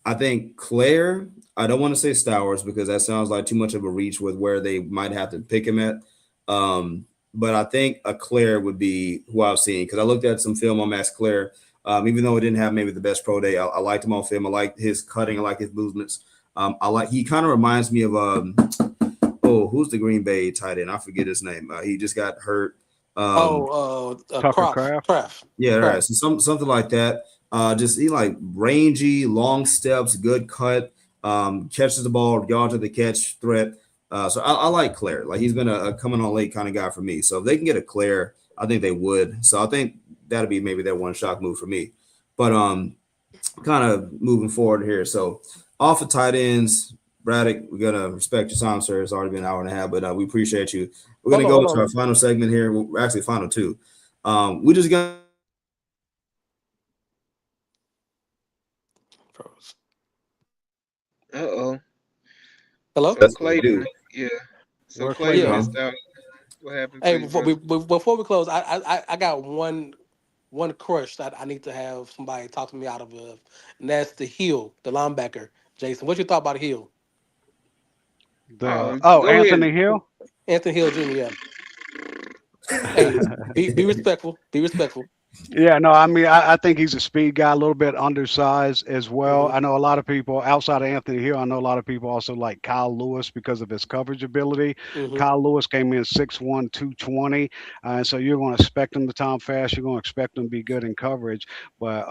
I think Claire. I don't want to say Stowers because that sounds like too much of a reach with where they might have to pick him at. But I think a Claire would be who I've seen because I looked at some film on Max Claire. Even though it didn't have maybe the best pro day, I liked him on film. I like his cutting. I like his movements. He kind of reminds me of who's the Green Bay tight end? I forget his name. He just got hurt. Um, Tucker Kraft. Craft. Kraft. yeah, right. Kraft. So something like that. Just he like rangy, long steps, good cut, catches the ball, yard to the catch threat. So I like Claire. Like he's been a coming on late kind of guy for me. So if they can get a Claire, I think they would. So I think that'd be maybe that one shock move for me. But kind of moving forward here. So off of tight ends, Braddock, we're gonna respect your time, sir. It's already been an hour and a half, but we appreciate you. We're gonna go Hold to our on. final segment here. We're actually final two. We just got Froze. Uh-oh. Hello. So that's what we Clay, do. yeah. So Where Clay Clay Yeah. go? missed out. What happened to Hey, you, brother? before we close, I got one one crush that I need to have somebody talk to me out of, and that's the Hill, the linebacker. Jason, what you thought about Hill? The Go ahead. Anthony Hill. Anthony Hill Jr. Yeah. Hey, be respectful. Be respectful. Yeah, no, I mean, I think he's a speed guy, a little bit undersized as well. Hmm. I know a lot of people outside of Anthony Hill. I know a lot of people also like Kyle Lewis because of his coverage ability. Hmm. Kyle Lewis came in 6'1", 220, and so you're going to expect him to time fast. You're going to expect him to be good in coverage, but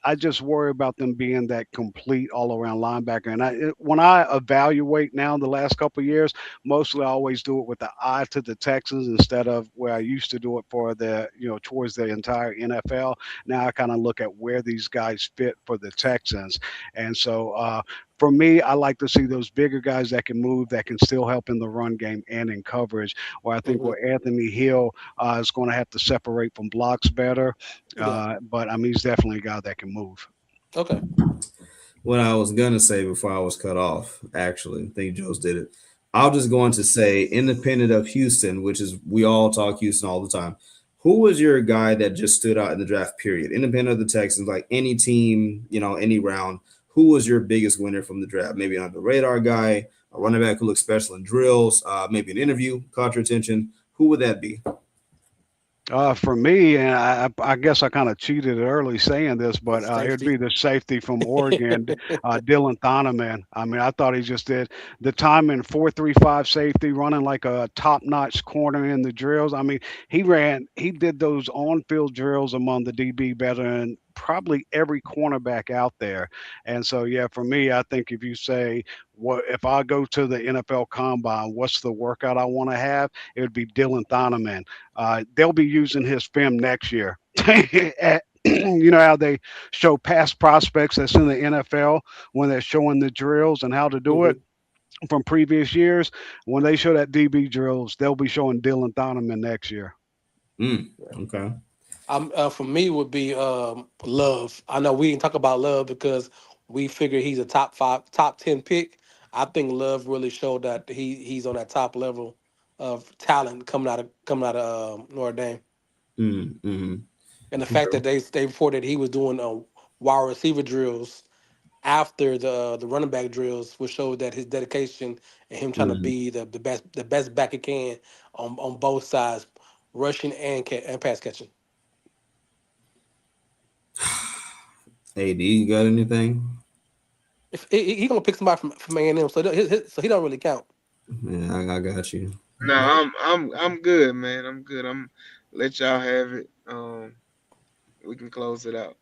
I just worry about them being that complete all around linebacker. And when I evaluate now the last couple of years, mostly I always do it with the eye to the Texans instead of where I used to do it for the, towards the entire NFL. Now I kind of look at where these guys fit for the Texans. And so for me, I like to see those bigger guys that can move, that can still help in the run game and in coverage. Where I think Hmm. where Anthony Hill is going to have to separate from blocks better. Yeah. But I mean, he's definitely a guy that can move. Okay. What I was gonna say before I was cut off, actually, I think Joe's did it. I was just going to say, independent of Houston, which is we all talk Houston all the time. Who was your guy that just stood out in the draft period? Independent of the Texans, like any team, any round. Who was your biggest winner from the draft? Maybe an under the radar guy, a running back who looks special in drills, maybe an interview caught your attention. Who would that be? For me, and I guess I kind of cheated early saying this, but it'd Safety. be the safety from Oregon, Dylan Thoneman. I mean, I thought he just did the time in 4.35 safety, running like a top-notch corner in the drills. I mean, he did those on-field drills among the DB better than probably every cornerback out there. And so, yeah, for me, I think if you say, what if I go to the NFL Combine, what's the workout I want to have? It would be Dylan Thoneman. They'll be using his film next year. You know how they show past prospects that's in the NFL when they're showing the drills and how to do Hmm. it from previous years. When they show that DB drills, they'll be showing Dylan Thoneman next year. Okay. For me would be Love. I know we didn't talk about Love because we figure he's a top five, top 10 pick. I think Love really showed that he's on that top level of talent coming out of Notre Dame, Mm-hmm. and the fact that they reported he was doing wide receiver drills after the running back drills, which showed that his dedication and him trying to Mm-hmm. be the best back he can on both sides, rushing and pass catching. AD, you got anything? If he gonna pick somebody from A&M, so he don't really count. Yeah, I got you. No, I'm good, man. I'm good. I'm let y'all have it. We can close it out.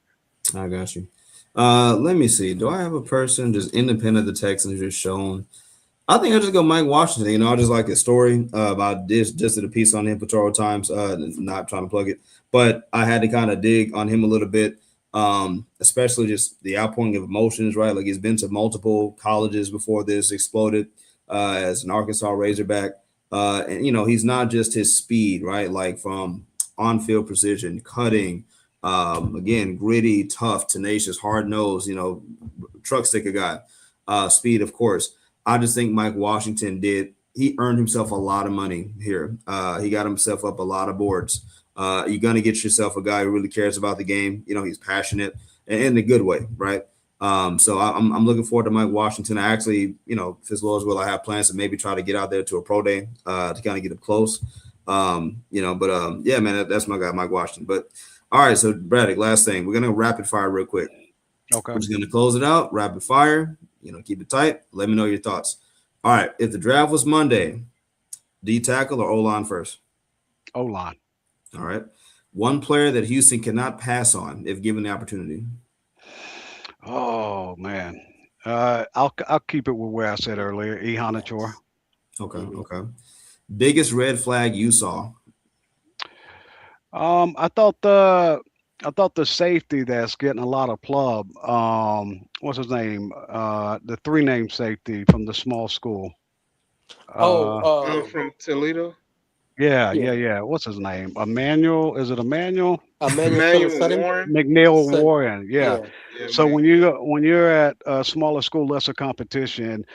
I got you. Let me see. Do I have a person just independent of the Texans just shown? I think I'll just go Mike Washington. I just like his story about this. Just did a piece on him for Toro Times. Not trying to plug it, but I had to kind of dig on him a little bit, especially just the outpouring of emotions. Right, like he's been to multiple colleges before this exploded as an Arkansas Razorback, and he's not just his speed, right? Like from on-field precision, cutting, again, gritty, tough, tenacious, hard nosed. Truck sticker guy. Speed, of course. I just think Mike Washington he earned himself a lot of money here. He got himself up a lot of boards. You're going to get yourself a guy who really cares about the game. He's passionate and in a good way, right? So I'm looking forward to Mike Washington. I actually, if it's Lord's will, I have plans to maybe try to get out there to a pro day to kind of get up close. Yeah, man, that's my guy, Mike Washington. But all right, so Braddock, last thing. We're going to rapid fire real quick. Okay. We're just going to close it out, rapid fire. Keep it tight. Let me know your thoughts. All right. If the draft was Monday, D tackle or O-line first? O-line. All right. One player that Houston cannot pass on if given the opportunity. Oh man. I'll keep it with where I said earlier. Ihanator. Okay. Okay. Biggest red flag you saw? I thought the safety that's getting a lot of plug. What's his name? The three-name safety from the small school. From Toledo. Yeah. What's his name? Emmanuel? Is it Emmanuel? Emmanuel Emmanuel Sutton. Warren. McNeil Sutton. Warren. Yeah. Yeah, So man. when you're at a smaller school, lesser competition,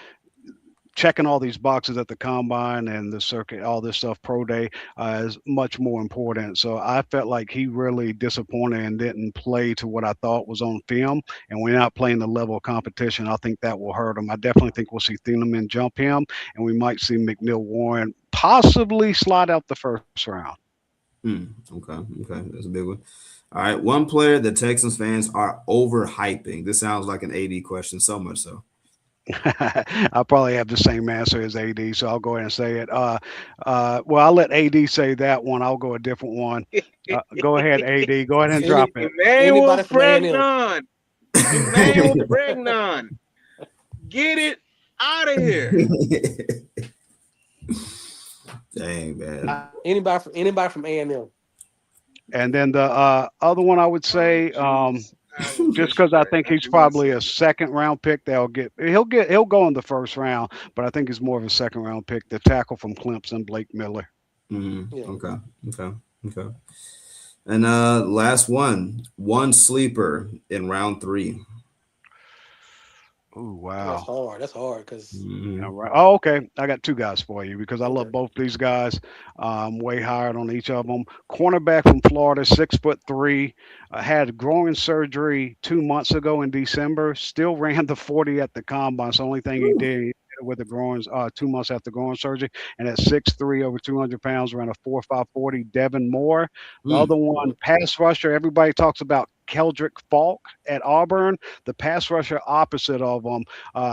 checking all these boxes at the combine and the circuit, all this stuff, pro day is much more important. So I felt like he really disappointed and didn't play to what I thought was on film. And we're not playing the level of competition. I think that will hurt him. I definitely think we'll see Thieneman jump him, and we might see McNeil Warren possibly slide out the first round. Okay, okay, that's a big one. All right, one player that Texans fans are overhyping. This sounds like an AD question, so much so. I'll probably have the same answer as AD, so I'll go ahead and say it. Well, I'll let AD say that one. I'll go a different one. Go ahead, AD. Go ahead and drop it. Emmanuel Anybody from A&M? Pregnon. Emmanuel Pregnon. Get it out of here. Dang, man. Anybody from A&M? And then the other one I would say, just because I think he's probably a second round pick, he'll go in the first round, but I think he's more of a second round pick. The tackle from Clemson, Blake Miller. Mm-hmm. Yeah. Okay. And last one sleeper in round 3. Oh wow, That's hard because right. Oh, okay. I got 2 guys for you because I love both these guys. Way higher on each of them. Cornerback from Florida, 6'3", had groin surgery 2 months ago in December. Still ran the 40 at the combine. It's the only thing he did with the groins 2 months after groin surgery. And at 6'3", over 200 pounds, ran a 4.5 40. Devin Moore. The other one, pass rusher. Everybody talks about Keldrick Falk at Auburn, the pass rusher opposite of him.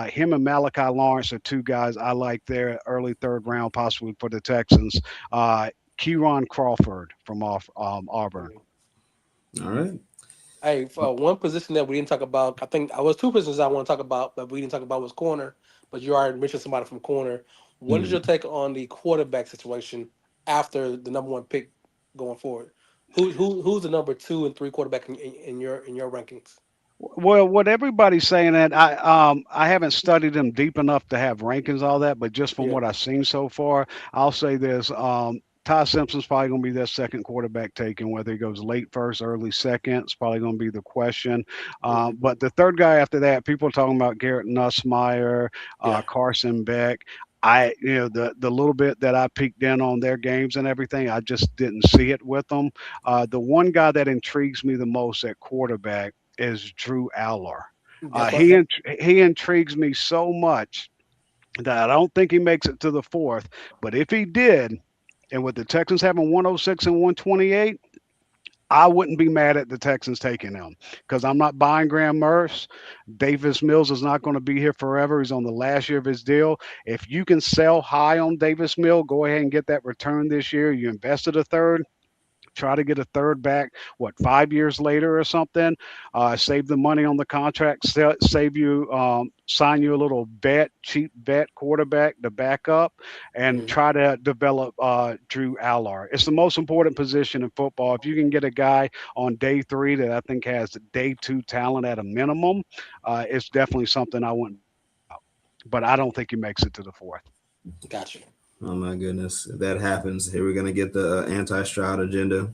Him and Malachi Lawrence are 2 guys I like there, early 3rd round, possibly for the Texans. Kieron Crawford from Auburn. All right. Hey, for one position that we didn't talk about, I think I was 2 positions I want to talk about, but we didn't talk about was corner. But you already mentioned somebody from corner. What is your take on the quarterback situation after the number 1 pick going forward? Who's the number 2 and 3 quarterback in your rankings? Well, what everybody's saying, that I haven't studied them deep enough to have rankings, all that, but just from what I've seen so far, I'll say this. Ty Simpson's probably going to be that second quarterback taken, whether he goes late first, early second. It's probably going to be the question. But the third guy after that, people are talking about Garrett Nussmeier, Carson Beck. The little bit that I peeked in on their games and everything, I just didn't see it with them. The one guy that intrigues me the most at quarterback is Drew Aller. He intrigues me so much that I don't think he makes it to the 4th. But if he did, and with the Texans having 106 and 128, I wouldn't be mad at the Texans taking him because I'm not buying Graham Mertz. Davis Mills is not going to be here forever. He's on the last year of his deal. If you can sell high on Davis Mills, go ahead and get that return this year. You invested a 3rd. Try to get a 3rd back, 5 years later or something. Save the money on the contract, save you, sign you a little cheap vet quarterback to back up, and try to develop Drew Aller. It's the most important position in football. If you can get a guy on day 3 that I think has day 2 talent at a minimum, it's definitely something I wouldn't. But I don't think he makes it to the 4th. Gotcha. Oh my goodness. If that happens, here we're gonna get the anti-Stroud agenda.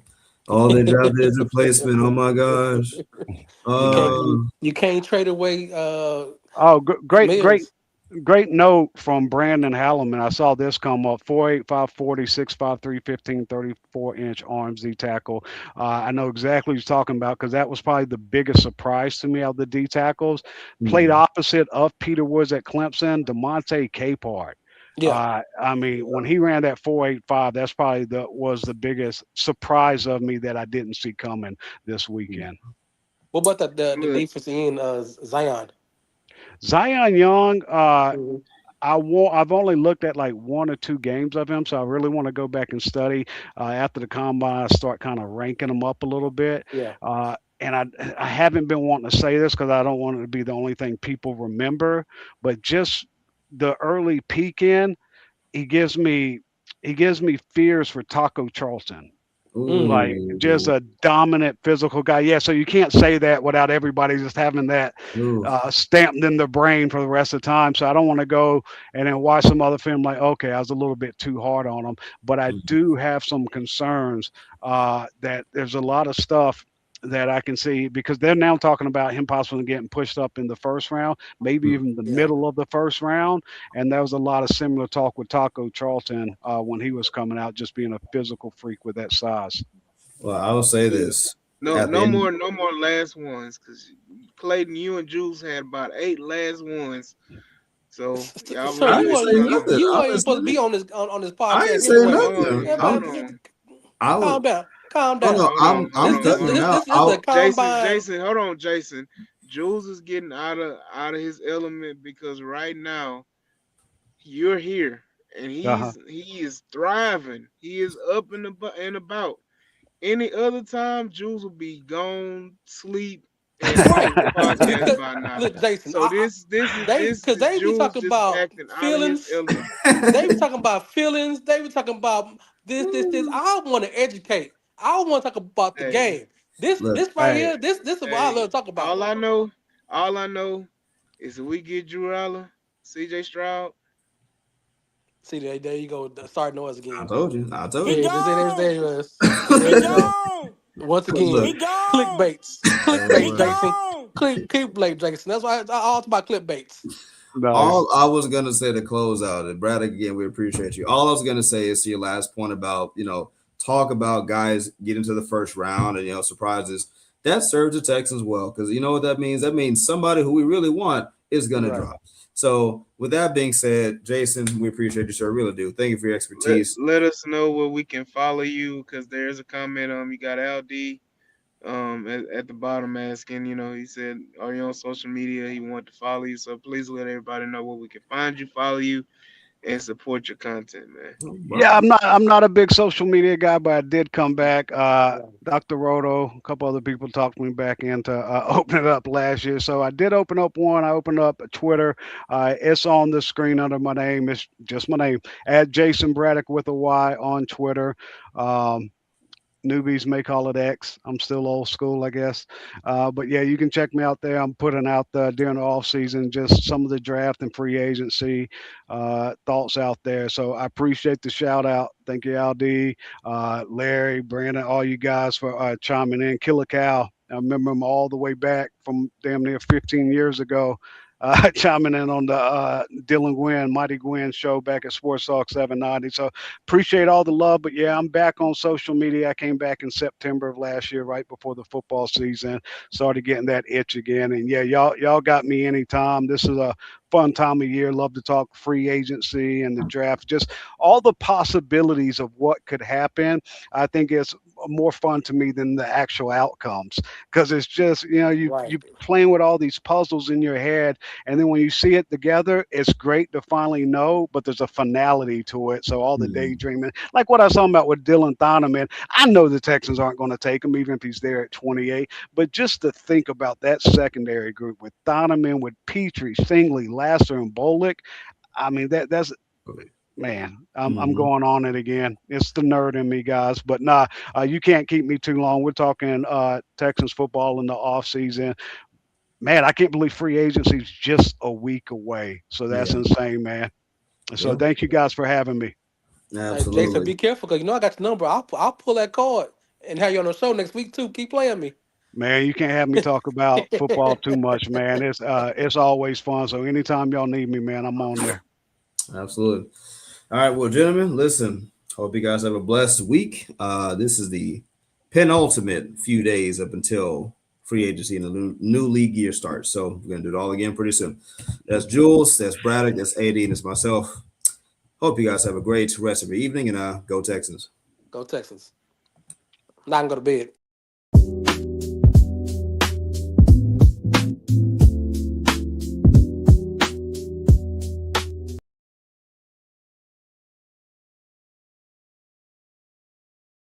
All they drafted is replacement. Oh my gosh. You can't trade away Great note from Brandon Halliman. I saw this come up. 4'8", 540, 6'5", 315, 34-inch arms, D tackle. I know exactly what he's talking about because that was probably the biggest surprise to me of the D tackles. Played opposite of Peter Woods at Clemson, DeMonte Capehart. Yeah. When he ran that 4.85, that's probably was the biggest surprise of me that I didn't see coming this weekend. What about the defense in Zion? Zion Young, I've only looked at like 1 or 2 games of him, so I really want to go back and study. After the combine, I start kind of ranking them up a little bit. Yeah. And I haven't been wanting to say this because I don't want it to be the only thing people remember, but just the early peek in, he gives me fears for Taco Charlton. Like just a dominant physical guy. Yeah, so you can't say that without everybody just having that stamped in their brain for the rest of the time. So I don't want to go and then watch some other film like, okay, I was a little bit too hard on him. But I do have some concerns that there's a lot of stuff that I can see, because they're now talking about him possibly getting pushed up in the first round, maybe even the Yeah. middle of the first round. And there was a lot of similar talk with Taco Charlton when he was coming out, just being a physical freak with that size. Well, I will say Yeah. this No, at the no end. more, no more last ones. Cause Clayton, you and Juice had about 8 last ones. So y'all Sir, I really ain't need to say start nothing. looking. you ain't supposed to Honestly, be on this I ain't podcast say Hold anyway. on, nothing. Everybody, hold on, I calm would. down, calm Oh no, down. hold on, hold This I'm on, this cutting hold it this on. out. this, this is a Jason, combine. Jason, hold on, Jason. Jules is getting out of his element because right now you're here and Uh-huh. he is thriving. He is up and about. Any other time, Jules will be gone, sleep, and off Right. the podcast Because by now. look, Jason, So this is this because is they be Jules talking just about acting out of his feelings. element. They be talking about feelings. They be talking about this. I want to educate. I want to talk about the Hey, game. This Look, this right Hey, here. This is what I hey, love to talk about. all I know is if we get Drew Aller, CJ Stroud, See, there you go. Start noise I again. told you. I told There you. you go. There you go. There you go. Once But look, again, clickbaits. Clickbait, man, Jason. Clickbait, Jason. That's why I all about clickbaits. nice. all I was gonna say to close out, and Braddock, again, we appreciate you. All I was gonna say is to your last point about talk about guys getting to the first round and surprises. That serves the Texans well, because you know what that means. That means somebody who we really want is gonna Right. drop. So with that being said, Jason, we appreciate you, sir. Really do. Thank you for your let expertise. let us know where we can follow you because there's a comment you got LD at the bottom asking, he said, are you on social media? He wanted to follow you. So please let everybody know where we can find you, follow you, and support your content, man. Yeah, Well, I'm not a big social media guy, but I did come back. Yeah. Dr. Roto, a couple other people talked me back into opening it up last year. So I did open up one. I opened up Twitter. It's on the screen under my name. It's just my name, at Jason Braddock with a Y on Twitter. Um, Newbies may call it X. I'm still old school, I guess. But yeah, you can check me out there. I'm putting out during the off season just some of the draft and free agency thoughts out there. So I appreciate the shout out. Thank you, LD, Larry, Brandon, all you guys for chiming in. Killer Cow. I remember him all the way back from damn near 15 years ago. Chiming in on the Dylan Gwynn, Mighty Gwynn show back at Sports Talk 790. So appreciate all the love. But yeah, I'm back on social media. I came back in September of last year, right before the football season. Started getting that itch again. And yeah, y'all got me anytime. This is a fun time of year. Love to talk free agency and the draft. Just all the possibilities of what could happen. I think it's more fun to me than the actual outcomes, because it's just Right. you playing with all these puzzles in your head, and then when you see it together, it's great to finally know, but there's a finality to it. So all the hmm, daydreaming, like what I was talking about with Dylan Thoneman, I know the Texans aren't going to take him, even if he's there at 28. But just to think about that secondary group with Thoneman, with Petrie, Stingley, Lasser, and Bolick, I mean that's man, I'm hmm. going on it again. It's the nerd in me, guys. But nah, you can't keep me too long. We're talking Texans football in the off season. Man, I can't believe free agency is just a week away. So that's Yeah, insane, man. So yeah, thank you guys for having me. Hey, Jason, absolutely. be careful because I got your number. I'll pull that card and have you on the show next week too. Keep playing me. Man, you can't have me talk about football too much, man. It's always fun. So anytime y'all need me, man, I'm on there. Absolutely. All right, well, gentlemen, listen. Hope you guys have a blessed week. This is the penultimate few days up until free agency and the new league year starts. So we're gonna do it all again pretty soon. That's Jules, that's Braddock, that's AD, and that's myself. Hope you guys have a great rest of your evening, and go Texans. Go Texans. Not gonna go to bed.